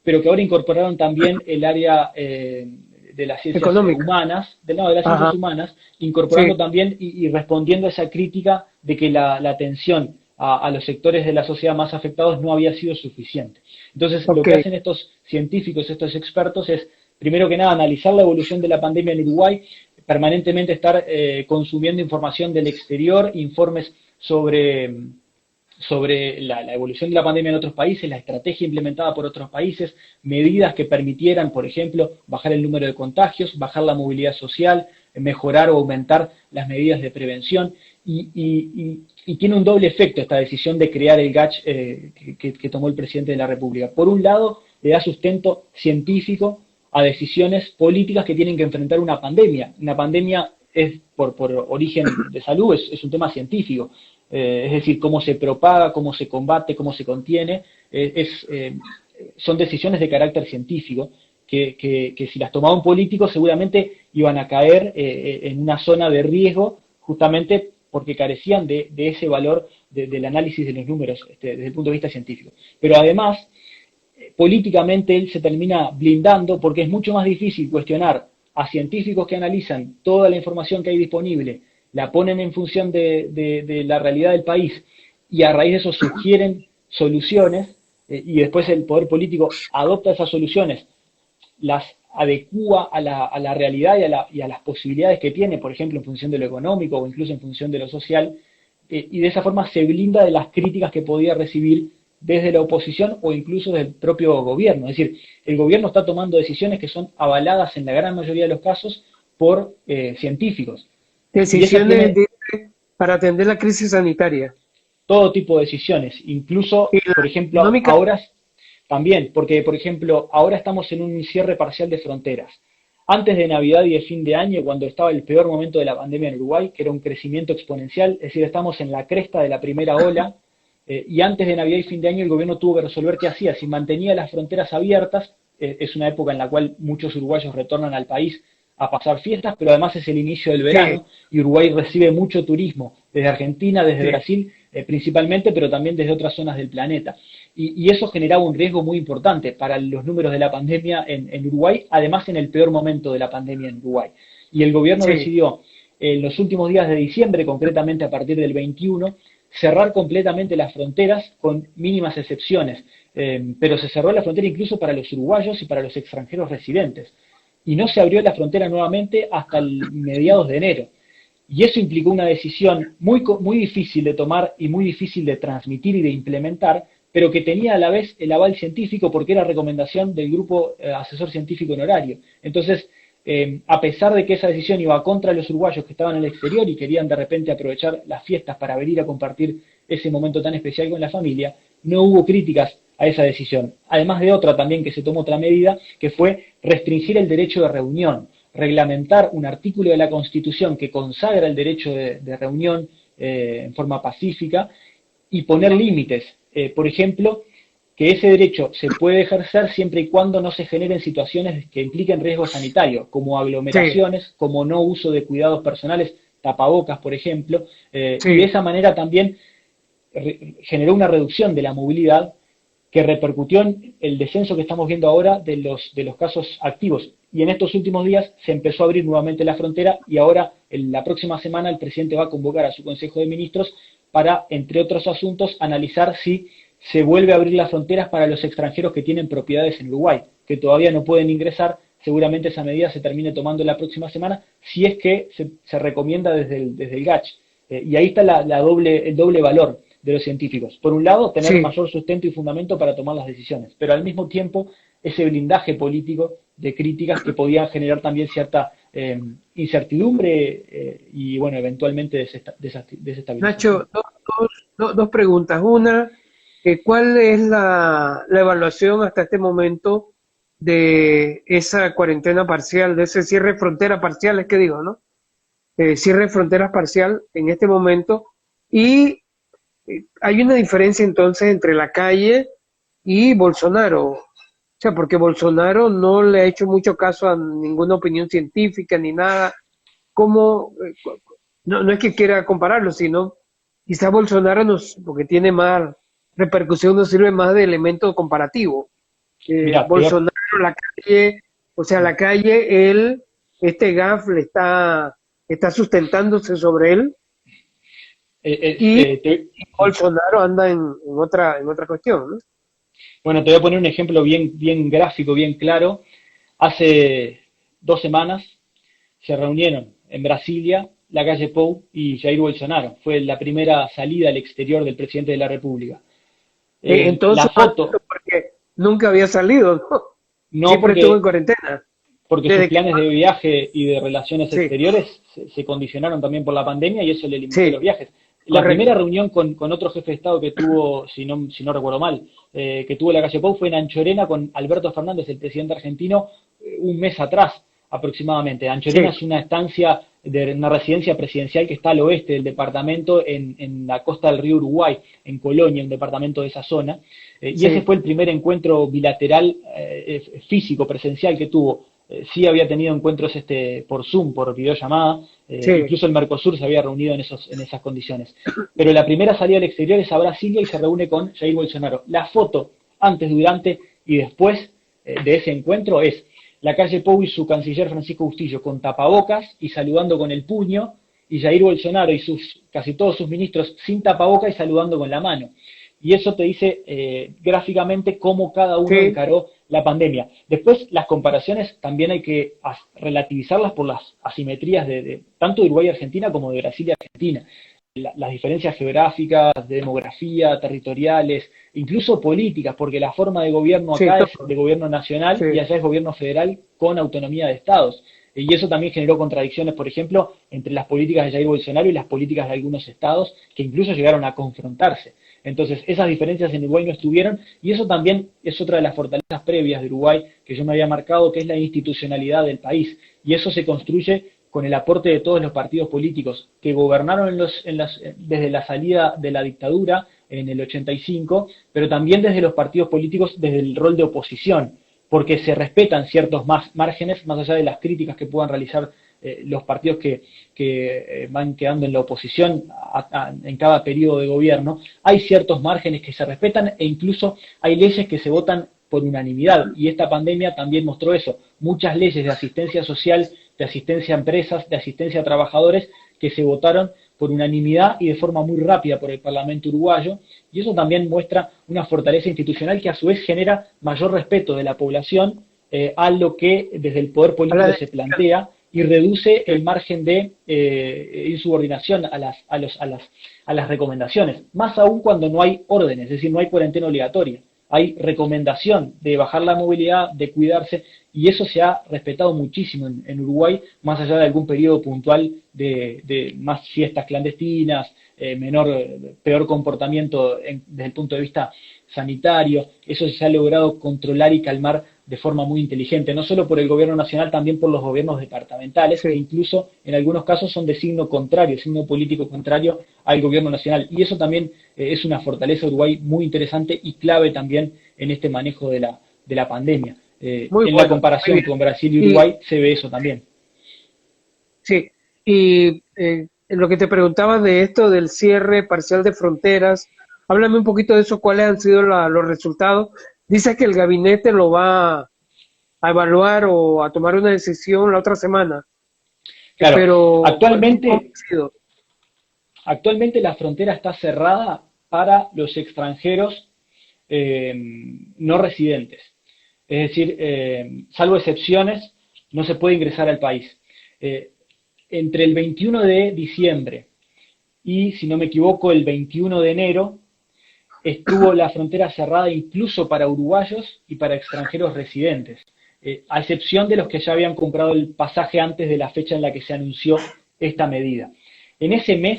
B: pero que ahora incorporaron también el área de las ciencias
A: Económica.
B: humanas, del lado de las ciencias
A: Ajá,
B: humanas, incorporando
A: sí,
B: también y respondiendo a esa crítica de que la atención a los sectores de la sociedad más afectados no había sido suficiente. Entonces, lo
A: ok,
B: que hacen estos científicos, estos expertos, es, primero que nada, analizar la evolución de la pandemia en Uruguay, permanentemente estar consumiendo información del exterior, informes sobre la evolución de la pandemia en otros países, la estrategia implementada por otros países, medidas que permitieran, por ejemplo, bajar el número de contagios, bajar la movilidad social, mejorar o aumentar las medidas de prevención. Y tiene un doble efecto esta decisión de crear el GACH que tomó el presidente de la República. Por un lado, le da sustento científico a decisiones políticas que tienen que enfrentar una pandemia. Una pandemia es, por origen de salud, es un tema científico. Es decir, cómo se propaga, cómo se combate, cómo se contiene, son decisiones de carácter científico que si las tomaba un político seguramente iban a caer en una zona de riesgo justamente porque carecían de ese valor del análisis de los números desde el punto de vista científico. Pero además, políticamente él se termina blindando porque es mucho más difícil cuestionar a científicos que analizan toda la información que hay disponible, la ponen en función de la realidad del país y a raíz de eso sugieren soluciones, y después el poder político adopta esas soluciones, las adecúa a la realidad y a las posibilidades que tiene, por ejemplo, en función de lo económico o incluso en función de lo social, y de esa forma se blinda de las críticas que podía recibir desde la oposición o incluso del propio gobierno. Es decir, el gobierno está tomando decisiones que son avaladas en la gran mayoría de los casos por científicos. Y esa
A: Decisiones
B: tiene
A: para atender la crisis sanitaria.
B: todo tipo de decisiones, incluso,
A: Y la
B: por ejemplo,
A: económica,
B: ahora también, porque, por ejemplo, ahora estamos en un cierre parcial de fronteras. Antes de Navidad y de fin de año, cuando estaba el peor momento de la pandemia en Uruguay, que era un crecimiento exponencial, es decir, estamos en la cresta de la primera ola, y antes de Navidad y fin de año el gobierno tuvo que resolver qué hacía, si mantenía las fronteras abiertas, es una época en la cual muchos uruguayos retornan al país a pasar fiestas, pero además es el inicio del
A: sí,
B: verano y Uruguay recibe mucho turismo desde Argentina, desde
A: sí,
B: Brasil principalmente, pero también desde otras zonas del planeta. Y eso generaba un riesgo muy importante para los números de la pandemia en Uruguay, además en el peor momento de la pandemia en Uruguay. Y el gobierno
A: sí,
B: decidió en los últimos días de diciembre, concretamente a partir del 21, cerrar completamente las fronteras con mínimas excepciones, pero se cerró la frontera incluso para los uruguayos y para los extranjeros residentes. Y no se abrió la frontera nuevamente hasta el mediados de enero. Y eso implicó una decisión muy difícil de tomar y muy difícil de transmitir y de implementar, pero que tenía a la vez el aval científico porque era recomendación del grupo asesor científico honorario. Entonces, a pesar de que esa decisión iba contra los uruguayos que estaban en el exterior y querían de repente aprovechar las fiestas para venir a compartir ese momento tan especial con la familia, no hubo críticas a esa decisión. Además de otra también que se tomó otra medida, que fue restringir el derecho de reunión, reglamentar un artículo de la Constitución que consagra el derecho de reunión en forma pacífica y poner límites. Por ejemplo, que ese derecho se puede ejercer siempre y cuando no se generen situaciones que impliquen riesgo sanitario, como
A: sí,
B: aglomeraciones, como no uso de cuidados personales, tapabocas, por ejemplo, y de
A: sí.
B: esa manera también generó una reducción de la movilidad que repercutió en el descenso que estamos viendo ahora de los casos activos. Y en estos últimos días se empezó a abrir nuevamente la frontera y ahora, en la próxima semana, el presidente va a convocar a su Consejo de Ministros para, entre otros asuntos, analizar si se vuelve a abrir las fronteras para los extranjeros que tienen propiedades en Uruguay, que todavía no pueden ingresar. Seguramente esa medida se termine tomando la próxima semana, si es que se recomienda desde el GACH. Y ahí está el doble valor de los científicos. Por un lado, tener
A: Sí,
B: mayor sustento y fundamento para tomar las decisiones, pero al mismo tiempo ese blindaje político de críticas que podían generar también cierta incertidumbre y, bueno, eventualmente desestabilización.
A: Nacho, dos preguntas. Una, ¿cuál es la evaluación hasta este momento de esa cuarentena parcial, de ese cierre de frontera parcial, es que digo, ¿no? Cierre de fronteras parcial en este momento. Y hay una diferencia entonces entre la calle y Bolsonaro. O sea, porque Bolsonaro no le ha hecho mucho caso a ninguna opinión científica ni nada. ¿Cómo? No, no es que quiera compararlo, sino quizá Bolsonaro nos, porque tiene más repercusión, nos sirve más de elemento comparativo.
B: Mira,
A: Bolsonaro, la calle, o sea, la calle, él, este GAF está sustentándose sobre él y
B: te,
A: Bolsonaro anda en otra cuestión, ¿no?
B: bueno, te voy a poner un ejemplo bien gráfico, bien claro. Hace 2 semanas se reunieron en Brasilia la calle Pou y Jair Bolsonaro. Fue la primera salida al exterior del presidente de la República.
A: En todo
B: La
A: su mandato,
B: foto,
A: porque nunca había salido, ¿no?
B: no
A: Siempre estuvo en
B: porque,
A: cuarentena.
B: porque sus
A: Desde que,
B: planes de viaje y de relaciones
A: sí,
B: exteriores se condicionaron también por la pandemia y eso le limitó los
A: sí,
B: viajes. La primera
A: correcto.
B: reunión con otro jefe de Estado que tuvo, si no recuerdo mal, que tuvo la calle Pou fue en Anchorena con Alberto Fernández, el presidente argentino, un mes atrás aproximadamente. Anchorena
A: Sí,
B: es una estancia de una residencia presidencial que está al oeste del departamento, en la costa del río Uruguay, en Colonia, un departamento de esa zona. Y ese
A: sí,
B: fue el primer encuentro bilateral físico, presencial que tuvo. Sí había tenido encuentros por Zoom, por videollamada,
A: sí.
B: incluso el Mercosur se había reunido en esas condiciones. Pero la primera salida al exterior es a Brasilia y se reúne con Jair Bolsonaro. La foto antes, durante y después de ese encuentro es la calle Pou y su canciller Francisco Bustillo con tapabocas y saludando con el puño, y Jair Bolsonaro y casi todos sus ministros sin tapabocas y saludando con la mano. y eso te dice gráficamente cómo cada uno
A: Sí,
B: encaró la pandemia. Después, las comparaciones también hay que relativizarlas por las asimetrías de tanto de Uruguay y Argentina como de Brasil y Argentina. Las diferencias geográficas, de demografía, territoriales, incluso políticas, porque la forma de gobierno
A: sí,
B: acá es
A: todo.
B: de gobierno nacional y
A: Sí.
B: allá es gobierno federal con autonomía de estados. Y eso también generó contradicciones, por ejemplo, entre las políticas de Jair Bolsonaro y las políticas de algunos estados que incluso llegaron a confrontarse. Entonces, esas diferencias en Uruguay no estuvieron, y eso también es otra de las fortalezas previas de Uruguay que yo me había marcado, que es la institucionalidad del país. Y eso se construye con el aporte de todos los partidos políticos que gobernaron desde la salida de la dictadura en el 85, pero también desde los partidos políticos desde el rol de oposición, porque se respetan ciertos márgenes, más allá de las críticas que puedan realizar los partidos que van quedando en la oposición en cada periodo de gobierno. Hay ciertos márgenes que se respetan e incluso hay leyes que se votan por unanimidad, y esta pandemia también mostró eso. Muchas leyes de asistencia social, de asistencia a empresas, de asistencia a trabajadores, que se votaron por unanimidad y de forma muy rápida por el Parlamento uruguayo, y eso también muestra una fortaleza institucional que a su vez genera mayor respeto de la población a lo que desde el poder
A: A la
B: político se
A: decisión.
B: plantea, y reduce
A: Sí.
B: el margen de insubordinación a las recomendaciones, más aún cuando no hay órdenes, es decir, no hay cuarentena obligatoria. Hay recomendación de bajar la movilidad, de cuidarse, y eso se ha respetado muchísimo en Uruguay, más allá de algún periodo puntual de más fiestas clandestinas, peor comportamiento desde el punto de vista sanitario. Eso se ha logrado controlar y calmar de forma muy inteligente, no solo por el gobierno nacional, también por los gobiernos departamentales, que
A: Sí.
B: incluso en algunos casos son de signo contrario, signo político contrario al gobierno nacional. Y eso también es una fortaleza de Uruguay muy interesante y clave también en este manejo de la pandemia.
A: Muy
B: En la
A: bueno, muy
B: comparación
A: bien.
B: con Brasil y
A: Y
B: Uruguay se ve eso también.
A: sí, y en lo que te preguntaba de esto del cierre parcial de fronteras, háblame un poquito de eso, cuáles han sido los resultados. Dice que el gabinete lo va a evaluar o a tomar una decisión la otra semana,
B: Claro,
A: pero ¿cómo
B: actualmente,
A: ha sido?
B: actualmente la frontera está cerrada para los extranjeros eh, no residentes. Es decir, salvo excepciones, no se puede ingresar al país. Eh, Entre el 21 de diciembre y, si no me equivoco, el 21 de enero, estuvo la frontera cerrada incluso para uruguayos y para extranjeros residentes, a excepción de los que ya habían comprado el pasaje antes de la fecha en la que se anunció esta medida. En ese mes,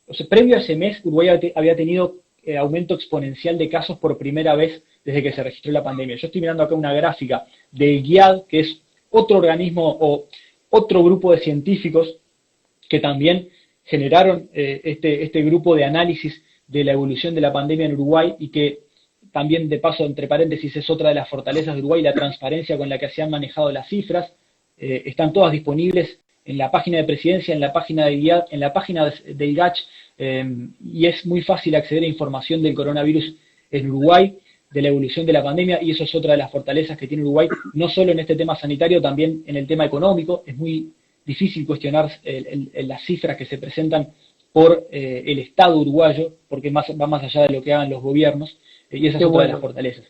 B: o sea, previo a ese mes, Uruguay había tenido aumento exponencial de casos por primera vez desde que se registró la pandemia. Yo estoy mirando acá una gráfica del GIAD, que es otro organismo o otro grupo de científicos que también generaron este grupo de análisis de la evolución de la pandemia en Uruguay, y que también, de paso, entre paréntesis, es otra de las fortalezas de Uruguay, la transparencia con la que se han manejado las cifras. Están todas disponibles en la página de Presidencia, en la página del GIAD, en la página del GACH, y es muy fácil acceder a información del coronavirus en Uruguay, de la evolución de la pandemia, y eso es otra de las fortalezas que tiene Uruguay, no solo en este tema sanitario, también en el tema económico. Es muy difícil cuestionar las cifras que se presentan por el Estado uruguayo, porque va más allá de lo que hagan los gobiernos, y esa
A: Qué
B: es otra de las
A: bueno.
B: fortalezas.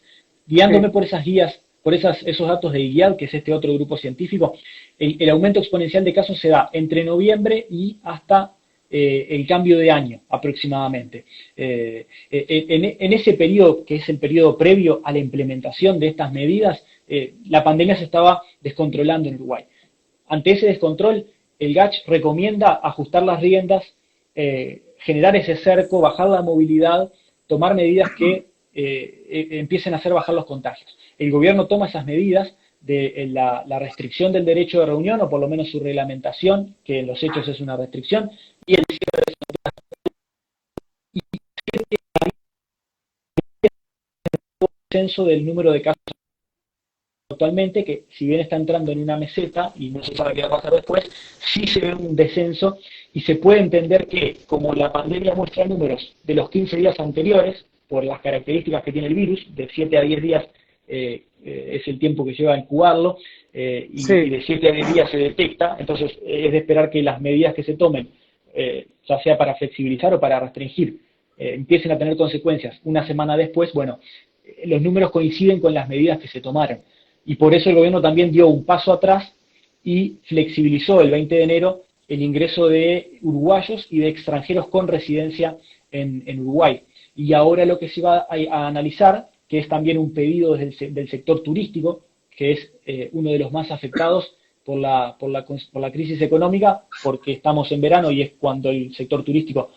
B: Guiándome
A: Sí,
B: por esas guías, por esos datos de IGIAD, que es este otro grupo científico, el aumento exponencial de casos se da entre noviembre y hasta el cambio de año aproximadamente. En ese periodo, que es el periodo previo a la implementación de estas medidas, la pandemia se estaba descontrolando en Uruguay. Ante ese descontrol, el GACH recomienda ajustar las riendas, generar ese cerco, bajar la movilidad, tomar medidas que empiecen a hacer bajar los contagios. El gobierno toma esas medidas de la restricción del derecho de reunión, o por lo menos su reglamentación, que en los hechos es una restricción, y el descenso del número de casos actualmente, que si bien está entrando en una meseta y no se sabe qué va a pasar después, sí se ve un descenso, y se puede entender que, como la pandemia muestra números de los 15 días anteriores, por las características que tiene el virus, de 7 a 10 días es el tiempo que lleva a incubarlo, y
A: sí,
B: de 7 a 10 días se detecta. Entonces es de esperar que las medidas que se tomen, ya sea para flexibilizar o para restringir, empiecen a tener consecuencias una semana después, bueno, los números coinciden con las medidas que se tomaron. Y por eso el gobierno también dio un paso atrás y flexibilizó el 20 de enero el ingreso de uruguayos y de extranjeros con residencia en Uruguay. Y ahora lo que se va a analizar, que es también un pedido del sector turístico, que es uno de los más afectados por la crisis económica, porque estamos en verano y es cuando el sector turístico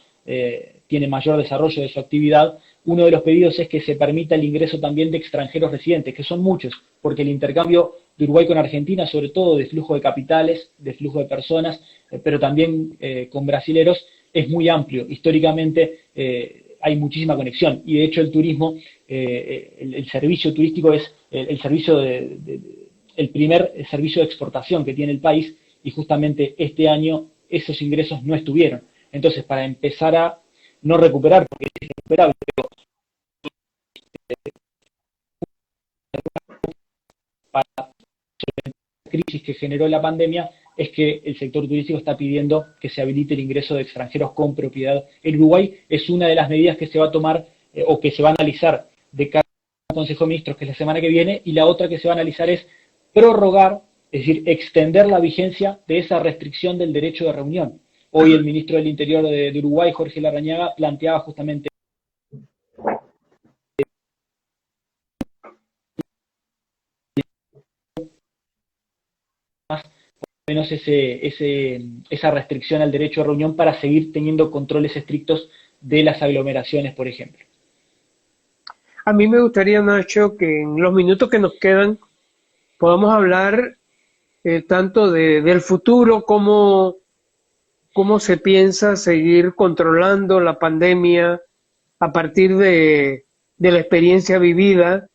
B: tiene mayor desarrollo de su actividad. Uno de los pedidos es que se permita el ingreso también de extranjeros residentes, que son muchos, porque el intercambio de Uruguay con Argentina, sobre todo de flujo de capitales, de flujo de personas, pero también con brasileros, es muy amplio. Históricamente hay muchísima conexión y de hecho el turismo, el servicio turístico es el primer servicio de exportación que tiene el país y justamente este año esos ingresos no estuvieron. Entonces, para empezar a no recuperar, porque es irrecuperable, pero para la crisis que generó la pandemia, es que el sector turístico está pidiendo que se habilite el ingreso de extranjeros con propiedad en Uruguay. Es una de las medidas que se va a tomar o que se va a analizar de cara al Consejo de Ministros, que es la semana que viene, y la otra que se va a analizar es prorrogar, es decir, extender la vigencia de esa restricción del derecho de reunión. Hoy el ministro del Interior de Uruguay, Jorge Larrañaga, planteaba justamente menos esa restricción al derecho de reunión para seguir teniendo controles estrictos de las aglomeraciones, por ejemplo.
A: A mí me gustaría, Nacho, que en los minutos que nos quedan podamos hablar tanto del futuro, cómo se piensa seguir controlando la pandemia a partir de la experiencia vivida.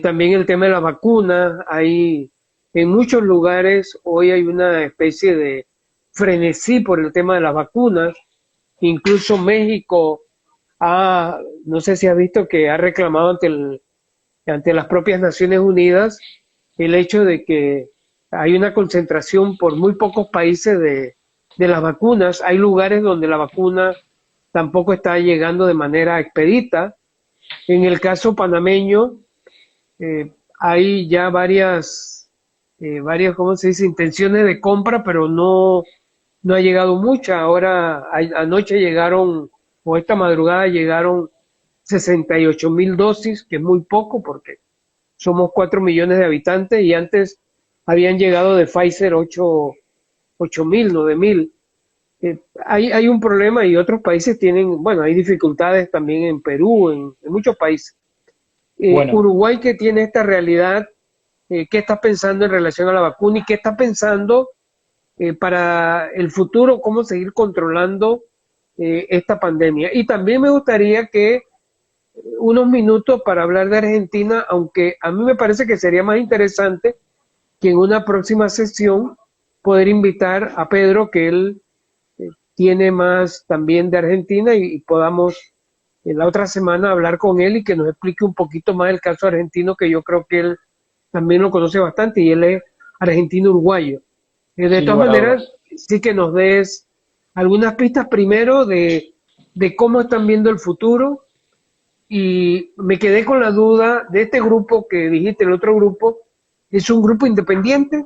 A: También el tema de la vacuna. Hay en muchos lugares hoy hay una especie de frenesí por el tema de las vacunas. Incluso México no sé si ha visto que ha reclamado ante las propias Naciones Unidas el hecho de que hay una concentración por muy pocos países de las vacunas. Hay lugares donde la vacuna tampoco está llegando de manera expedita. En el caso panameño, hay ya varias, ¿cómo se dice?, intenciones de compra, pero no ha llegado mucha. Ahora, anoche llegaron, o esta madrugada llegaron 68,000 dosis, que es muy poco porque somos 4 millones de habitantes y antes habían llegado de Pfizer 8,000, 9,000. Hay un problema y otros países tienen, bueno, hay dificultades también en Perú, en muchos países.
B: Bueno,
A: Uruguay, que tiene esta realidad, ¿qué está pensando en relación a la vacuna y qué está pensando para el futuro, cómo seguir controlando esta pandemia? Y también me gustaría que unos minutos para hablar de Argentina, aunque a mí me parece que sería más interesante que en una próxima sesión poder invitar a Pedro, que él tiene más también de Argentina y podamos la otra semana hablar con él y que nos explique un poquito más el caso argentino, que yo creo que él también lo conoce bastante y él es argentino-uruguayo. De
B: sin
A: todas
B: lugar a
A: maneras,
B: dudas.
A: sí que nos des algunas pistas primero de cómo están viendo el futuro. Y me quedé con la duda de este grupo que dijiste, el otro grupo, ¿es un grupo independiente?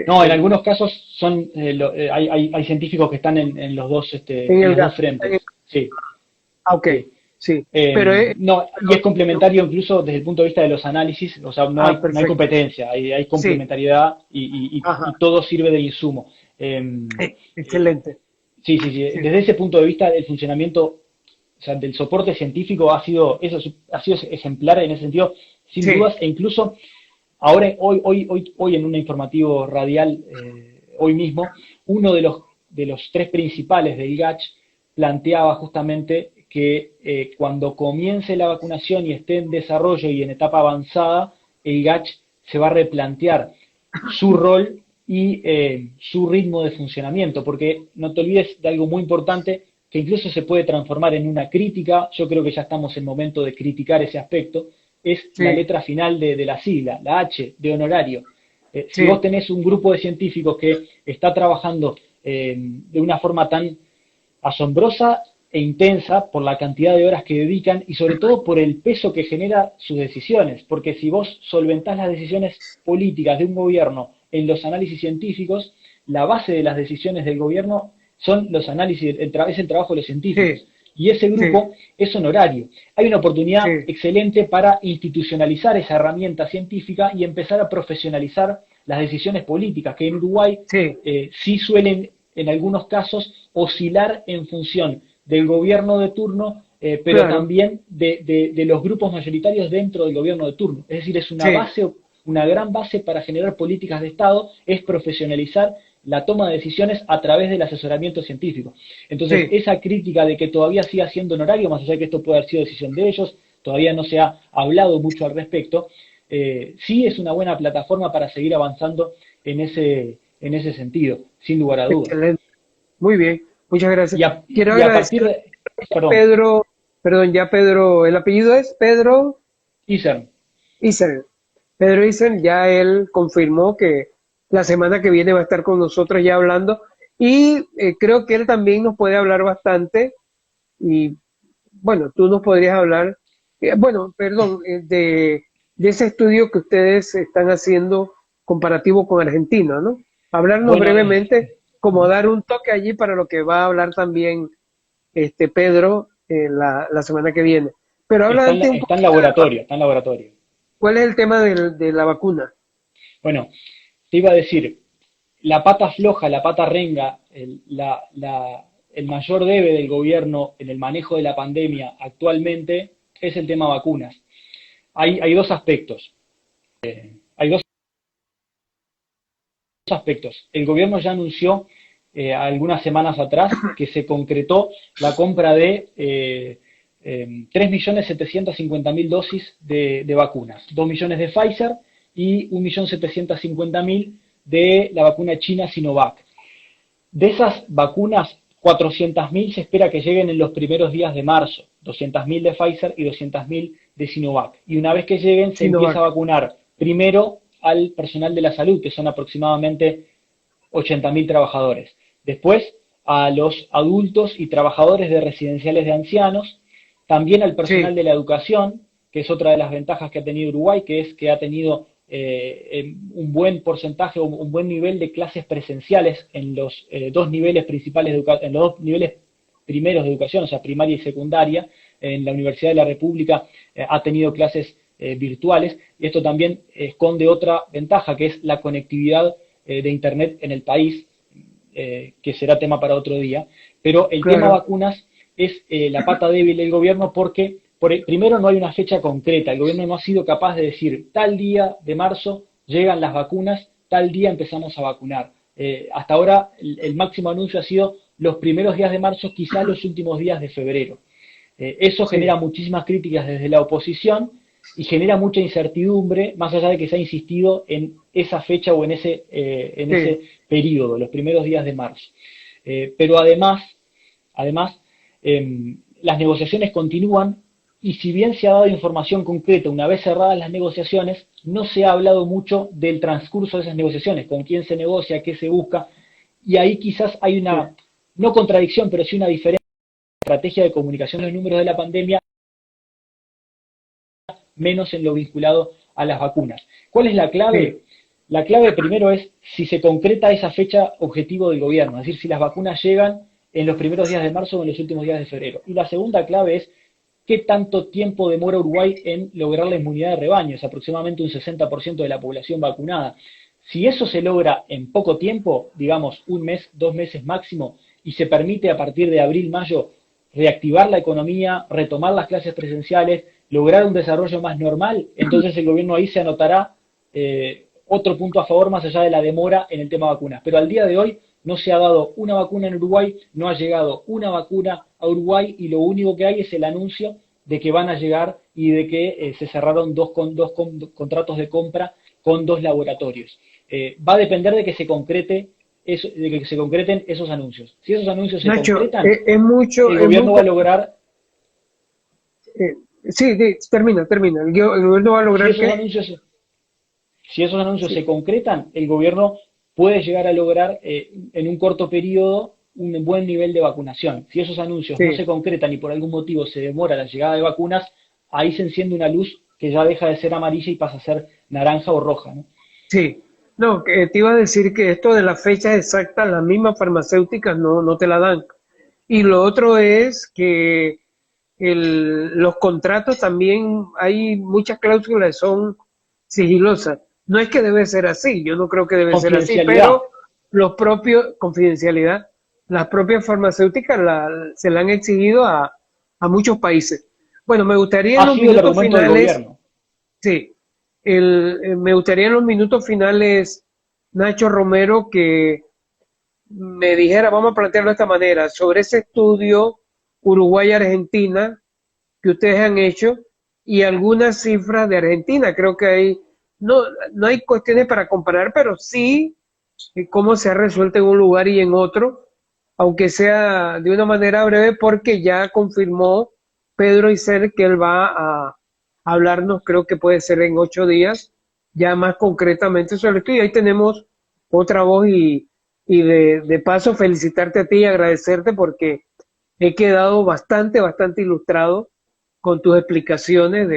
B: No, en algunos casos hay científicos que están en los dos,
A: En
B: en
A: el
B: los
A: GAP.
B: dos frentes. Sí,
A: Ok,
B: sí.
A: sí. Pero
B: No, y es complementario incluso desde el punto de vista de los análisis, o sea, no hay
A: perfecto.
B: competencia, hay
A: Sí,
B: complementariedad y
A: ajá.
B: todo sirve de insumo. Eh,
A: Excelente.
B: sí, sí, sí.
A: Sí,
B: Desde ese punto de vista, el funcionamiento, o sea, del soporte científico ha sido ejemplar en ese sentido, sin
A: sí,
B: dudas, e incluso ahora, hoy en un informativo radial, hoy mismo, uno de los tres principales del GACH planteaba justamente que cuando comience la vacunación y esté en desarrollo y en etapa avanzada, el GACH se va a replantear su rol y su ritmo de funcionamiento, porque no te olvides de algo muy importante, que incluso se puede transformar en una crítica. Yo creo que ya estamos en el momento de criticar ese aspecto, es la
A: sí,
B: letra final de la sigla, la H de honorario. Si vos
A: sí,
B: tenés un grupo de científicos que está trabajando de una forma tan asombrosa, e intensa por la cantidad de horas que dedican y sobre todo por el peso que genera sus decisiones, porque si vos solventás las decisiones políticas de un gobierno en los análisis científicos, la base de las decisiones del gobierno son los análisis, es el trabajo de los
A: Sí,
B: científicos. Y ese
A: sí,
B: grupo es honorario. Hay una oportunidad
A: sí,
B: excelente para institucionalizar esa herramienta científica y empezar a profesionalizar las decisiones políticas, que en Uruguay
A: sí,
B: sí suelen, en algunos casos, oscilar en función del gobierno de turno, pero
A: claro,
B: también de los grupos mayoritarios dentro del gobierno de turno. Es decir, es una
A: sí,
B: base, una gran base para generar políticas de Estado, es profesionalizar la toma de decisiones a través del asesoramiento científico. Entonces,
A: sí,
B: esa crítica de que todavía siga siendo honorario, más allá de que esto puede haber sido decisión de ellos, todavía no se ha hablado mucho al respecto, sí es una buena plataforma para seguir avanzando en ese sentido, sin lugar a dudas.
A: excelente. Muy bien, muchas gracias. Quiero
B: Y a partir
A: agradecer
B: de,
A: a
B: perdón,
A: Pedro, perdón, ya Pedro, el apellido es Pedro
B: Iser,
A: Isen. Pedro Isen, ya él confirmó que la semana que viene va a estar con nosotros ya hablando y creo que él también nos puede hablar bastante y bueno, tú nos podrías hablar, bueno, perdón, de ese estudio que ustedes están haciendo comparativo con Argentina, ¿no? Hablarnos
B: bueno,
A: brevemente, como dar un toque allí para lo que va a hablar también Pedro la semana que viene. Pero habla antes un
B: está en
A: poquito de
B: laboratorio, está en laboratorio.
A: cuál es el tema de la vacuna.
B: Bueno, te iba a decir, la pata floja, la pata renga, el mayor debe del gobierno en el manejo de la pandemia actualmente es el tema vacunas. Hay dos aspectos. Hay dos aspectos. El gobierno ya anunció algunas semanas atrás que se concretó la compra de 3.750.000 dosis de vacunas. 2 millones de Pfizer y 1.750.000 de la vacuna china Sinovac. De esas vacunas, 400.000 se espera que lleguen en los primeros días de marzo, 200.000 de Pfizer y 200.000 de Sinovac. Y una vez que lleguen, se empieza
A: Sinovac.
B: a vacunar primero al personal de la salud, que son aproximadamente 80.000 trabajadores. Después, a los adultos y trabajadores de residenciales de ancianos, también al personal
A: Sí,
B: de la educación, que es otra de las ventajas que ha tenido Uruguay, que es que ha tenido un buen porcentaje o un buen nivel de clases presenciales en los dos niveles principales en los dos niveles primeros de educación, o sea, primaria y secundaria. En la Universidad de la República ha tenido clases virtuales y esto también esconde otra ventaja, que es la conectividad de Internet en el país, que será tema para otro día. Pero el tema
A: claro.
B: vacunas es la pata débil del gobierno porque primero no hay una fecha concreta, el gobierno no ha sido capaz de decir tal día de marzo llegan las vacunas, tal día empezamos a vacunar. Hasta ahora el máximo anuncio ha sido los primeros días de marzo, quizás los últimos días de febrero. Eso genera
A: Sí,
B: muchísimas críticas desde la oposición y genera mucha incertidumbre, más allá de que se ha insistido en esa fecha o en
A: sí.
B: ese periodo, los primeros días de marzo. Pero además las negociaciones continúan y si bien se ha dado información concreta una vez cerradas las negociaciones, no se ha hablado mucho del transcurso de esas negociaciones, con quién se negocia, qué se busca, y ahí quizás hay
A: Sí.
B: una, no contradicción, pero sí una diferencia en la estrategia de comunicación de los números de la pandemia, menos en lo vinculado a las vacunas. ¿Cuál es la
A: Sí,
B: clave? La clave primero es si se concreta esa fecha objetivo del gobierno, es decir, si las vacunas llegan en los primeros días de marzo o en los últimos días de febrero. Y la segunda clave es qué tanto tiempo demora Uruguay en lograr la inmunidad de rebaño, es aproximadamente un 60% de la población vacunada. Si eso se logra en poco tiempo, digamos un mes, 2 meses máximo, y se permite a partir de abril, mayo, reactivar la economía, retomar las clases presenciales, lograr un desarrollo más normal, entonces el gobierno ahí se anotará otro punto a favor más allá de la demora en el tema vacunas. Pero al día de hoy no se ha dado una vacuna en Uruguay, no ha llegado una vacuna a Uruguay y lo único que hay es el anuncio de que van a llegar y de que se cerraron dos contratos de compra con dos laboratorios. Va a depender de que se concrete de que se concreten esos anuncios. Si esos anuncios se
A: Nacho,
B: concretan,
A: es mucho,
B: el
A: es
B: gobierno
A: mucho.
B: va a lograr,
A: Sí, termina, termina. El gobierno va a
B: si
A: lograr
B: esos
A: qué?
B: anuncios si esos anuncios
A: Sí,
B: se concretan, el gobierno puede llegar a lograr en un corto periodo, un buen nivel de vacunación. Si esos anuncios no se
A: Sí,
B: concretan y por algún motivo se demora la llegada de vacunas, ahí se enciende una luz que ya deja de ser amarilla y pasa a ser naranja o roja, ¿no?
A: sí. No, que te iba a decir que esto de las fechas exactas, las mismas farmacéuticas no te la dan. Y lo otro es que los contratos también hay muchas cláusulas que son sigilosas. No es que debe ser así, yo no creo que debe ser así,
B: Confidencialidad.
A: pero los propios, confidencialidad, las propias farmacéuticas se la han exigido a muchos países. Bueno, me gustaría en
B: Ha
A: los
B: sido el
A: minutos
B: argumento del
A: finales,
B: gobierno.
A: sí, me gustaría en los minutos finales, Nacho Romero, que me dijera, vamos a plantearlo de esta manera, sobre ese estudio Uruguay-Argentina que ustedes han hecho y algunas cifras de Argentina. Creo que no, no hay cuestiones para comparar, pero sí cómo se ha resuelto en un lugar y en otro, aunque sea de una manera breve, porque ya confirmó Pedro Isel que él va a hablarnos, creo que puede ser en 8 días, ya más concretamente sobre esto. Y ahí tenemos otra voz y de paso felicitarte a ti y agradecerte porque he quedado bastante ilustrado con tus explicaciones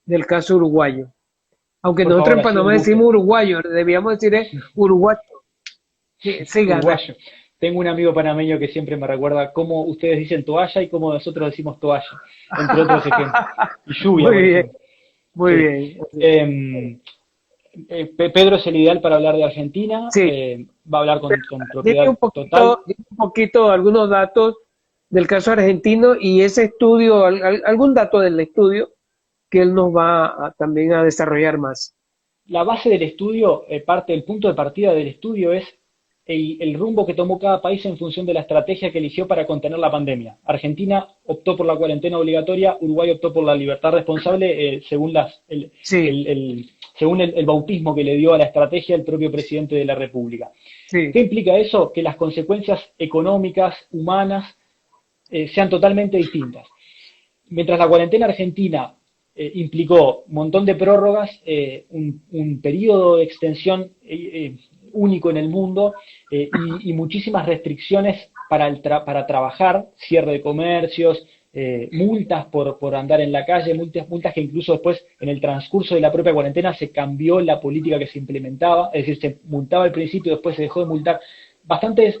A: del caso uruguayo. Aunque
B: Por
A: nosotros
B: favor,
A: en
B: ha sido un
A: Panamá decimos
B: gusto.
A: uruguayo, debíamos decir uruguayo. Siga, Nacho.
B: Uruguayo. Tengo un amigo panameño que siempre me recuerda cómo ustedes dicen toalla y cómo nosotros decimos toalla, entre otros ejemplos. Y lluvia,
A: Muy
B: por
A: bien,
B: ejemplo.
A: muy
B: Sí.
A: bien.
B: Pedro es el ideal para hablar de Argentina.
A: Sí,
B: Va a hablar
A: pero
B: con propiedad total.
A: dime un poquito algunos datos del caso argentino y ese estudio, algún dato del estudio que él nos va también a desarrollar más.
B: La base del estudio, parte del punto de partida del estudio es el rumbo que tomó cada país en función de la estrategia que eligió para contener la pandemia. Argentina optó por la cuarentena obligatoria, Uruguay optó por la libertad responsable, según
A: Sí,
B: según el bautismo que le dio a la estrategia el propio presidente de la República. ¿Qué
A: sí,
B: implica eso? Que las consecuencias económicas, humanas, sean totalmente distintas. Mientras la cuarentena argentina implicó un montón de prórrogas, un periodo de extensión único en el mundo y muchísimas restricciones para trabajar, cierre de comercios, multas por andar en la calle, multas que incluso después en el transcurso de la propia cuarentena se cambió la política que se implementaba, es decir, se multaba al principio, después se dejó de multar. Bastantes,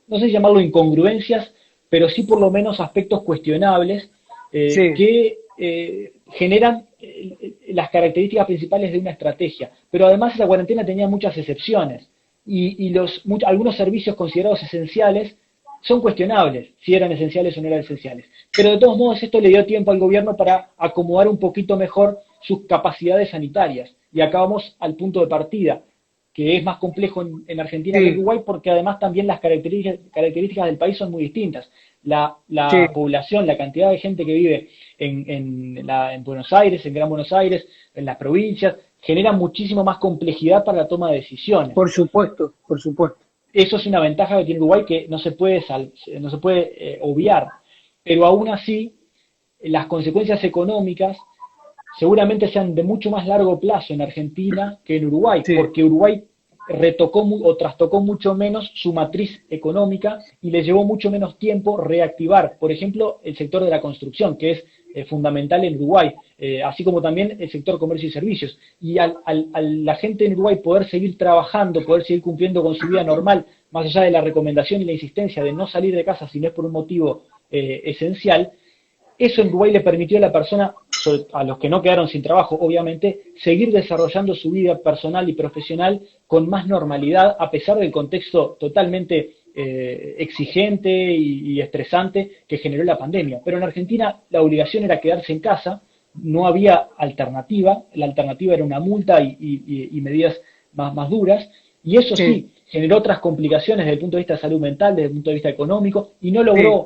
B: no sé si llamarlo incongruencias, pero sí por lo menos aspectos cuestionables
A: sí,
B: que generan las características principales de una estrategia. Pero además la cuarentena tenía muchas excepciones y algunos servicios considerados esenciales son cuestionables si eran esenciales o no eran esenciales. Pero de todos modos esto le dio tiempo al gobierno para acomodar un poquito mejor sus capacidades sanitarias. Y acá vamos al punto de partida, que es más complejo en Argentina que en
A: sí,
B: Uruguay porque además también las características del país son muy distintas.
A: sí,
B: La población, la cantidad de gente que vive en Buenos Aires, en Gran Buenos Aires, en las provincias, genera muchísimo más complejidad para la toma de decisiones.
A: por supuesto, por supuesto.
B: Eso es una ventaja que tiene Uruguay que no se puede obviar, pero aún así las consecuencias económicas seguramente sean de mucho más largo plazo en Argentina que en Uruguay,
A: Sí,
B: porque Uruguay retocó o trastocó mucho menos su matriz económica y le llevó mucho menos tiempo reactivar, por ejemplo, el sector de la construcción, que es fundamental en Uruguay, así como también el sector comercio y servicios. Y la gente en Uruguay poder seguir trabajando, poder seguir cumpliendo con su vida normal, más allá de la recomendación y la insistencia de no salir de casa si no es por un motivo esencial, eso en Uruguay le permitió a la persona, a los que no quedaron sin trabajo, obviamente, seguir desarrollando su vida personal y profesional con más normalidad, a pesar del contexto totalmente exigente y estresante que generó la pandemia. Pero en Argentina la obligación era quedarse en casa, no había alternativa, la alternativa era una multa y medidas más duras, y eso
A: sí,
B: sí, generó otras complicaciones desde el punto de vista de salud mental, desde el punto de vista económico, y no
A: sí,
B: logró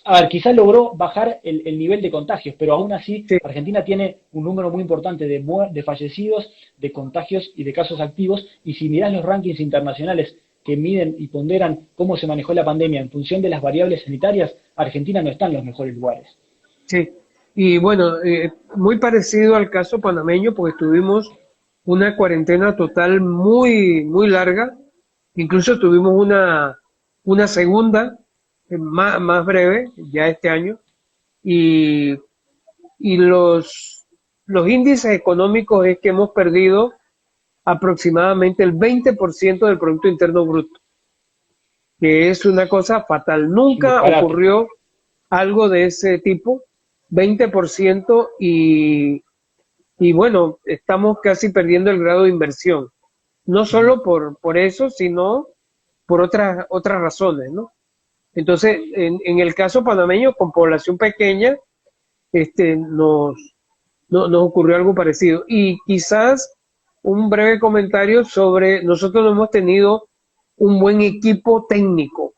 B: a ver, quizás logró bajar el nivel de contagios, pero aún así
A: sí.
B: Argentina tiene un número muy importante de fallecidos, de contagios y de casos activos, y si mirás los rankings internacionales que miden y ponderan cómo se manejó la pandemia en función de las variables sanitarias, Argentina no está en los mejores lugares.
A: Sí, y bueno, muy parecido al caso panameño, porque tuvimos una cuarentena total muy larga, incluso tuvimos una segunda, más breve, ya este año, y, y los índices económicos es que hemos perdido aproximadamente el 20% del Producto Interno Bruto, que es una cosa fatal.
B: Es un
A: Nunca
B: disparate.
A: ocurrió algo de ese tipo, 20%, y bueno, estamos casi perdiendo el grado de inversión. No
B: Ujú.
A: solo por eso, sino por otras razones, ¿no? Entonces, en el caso panameño, con población pequeña, nos ocurrió algo parecido. Y quizás un breve comentario sobre, nosotros no hemos tenido un buen equipo técnico,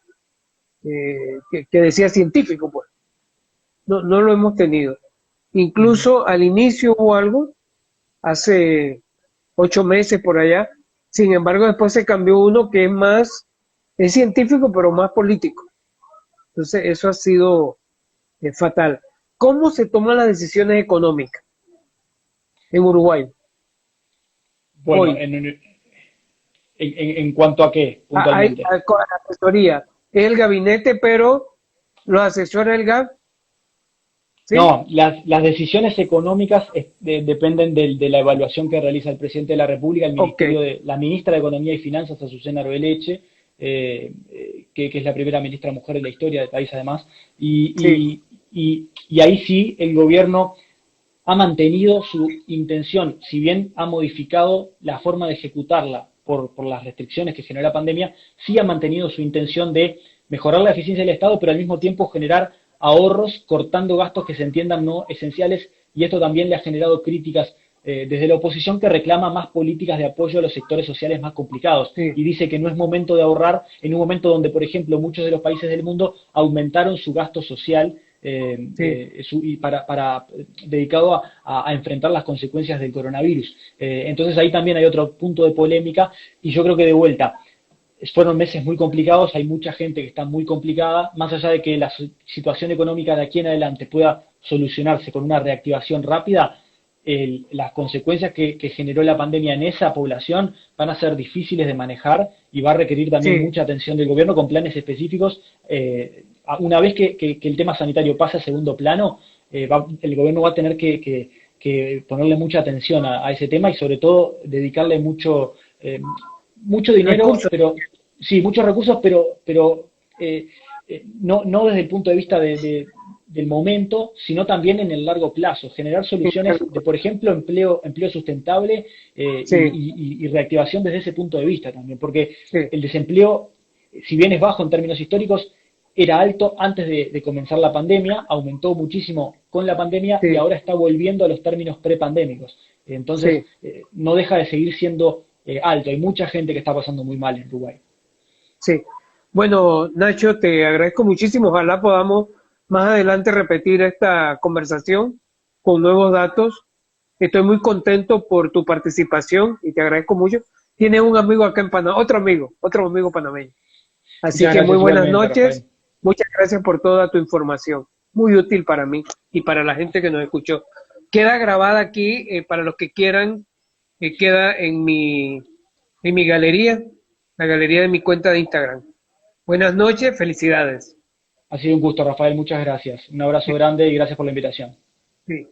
A: que decía científico, pues. No lo hemos tenido.
B: Ujú.
A: Incluso al inicio hubo algo, hace 8 meses por allá. Sin embargo, después se cambió uno que es científico, pero más político. Entonces, eso ha sido fatal. ¿Cómo se toman las decisiones económicas en Uruguay
B: Bueno,
A: hoy?
B: en cuanto a qué, puntualmente.
A: Con asesoría. Es el gabinete, pero los asesores del GAB, ¿sí?
B: No, las decisiones económicas dependen de la evaluación que realiza el presidente de la República,
A: Ok,
B: la ministra de Economía y Finanzas, Azucena Arbeleche, que es la primera ministra mujer de la historia del país además,
A: sí,
B: y ahí sí el gobierno ha mantenido su intención, si bien ha modificado la forma de ejecutarla por las restricciones que generó la pandemia, sí ha mantenido su intención de mejorar la eficiencia del Estado, pero al mismo tiempo generar ahorros cortando gastos que se entiendan no esenciales, y esto también le ha generado críticas desde la oposición, que reclama más políticas de apoyo a los sectores sociales más complicados
A: sí,
B: y dice que no es momento de ahorrar en un momento donde, por ejemplo, muchos de los países del mundo aumentaron su gasto social
A: sí.
B: dedicado a enfrentar las consecuencias del coronavirus. Entonces ahí también hay otro punto de polémica, y yo creo que de vuelta fueron meses muy complicados, hay mucha gente que está muy complicada, más allá de que la situación económica de aquí en adelante pueda solucionarse con una reactivación rápida. Las consecuencias que generó la pandemia en esa población van a ser difíciles de manejar y va a requerir también
A: Sí,
B: mucha atención del gobierno con planes específicos. Una vez que el tema sanitario pase a segundo plano, el gobierno va a tener que ponerle mucha atención a ese tema, y sobre todo dedicarle mucho dinero,
A: recursos.
B: pero sí, muchos recursos, pero no desde el punto de vista del momento, sino también en el largo plazo. Generar soluciones de, por ejemplo, empleo sustentable,
A: Sí,
B: y reactivación desde ese punto de vista también, porque
A: sí,
B: el desempleo, si bien es bajo en términos históricos, era alto antes de comenzar la pandemia, aumentó muchísimo con la pandemia y
A: sí,
B: ahora está volviendo a los términos prepandémicos. Entonces,
A: sí,
B: no deja de seguir siendo alto. Hay mucha gente que está pasando muy mal en Uruguay.
A: sí. Bueno, Nacho, te agradezco muchísimo. Ojalá podamos más adelante repetir esta conversación con nuevos datos. Estoy muy contento por tu participación y te agradezco mucho. Tienes un amigo acá en Panamá, otro amigo panameño. Así
B: Muchas
A: que muy
B: gracias
A: buenas
B: igualmente,
A: noches.
B: Rafael.
A: Muchas gracias por toda tu información. Muy útil para mí y para la gente que nos escuchó. Queda grabada aquí, para los que quieran, queda en mi galería, la galería de mi cuenta de Instagram. Buenas noches, felicidades.
B: Ha sido un gusto, Rafael. Muchas gracias. Un abrazo grande y gracias por la invitación.
A: Sí.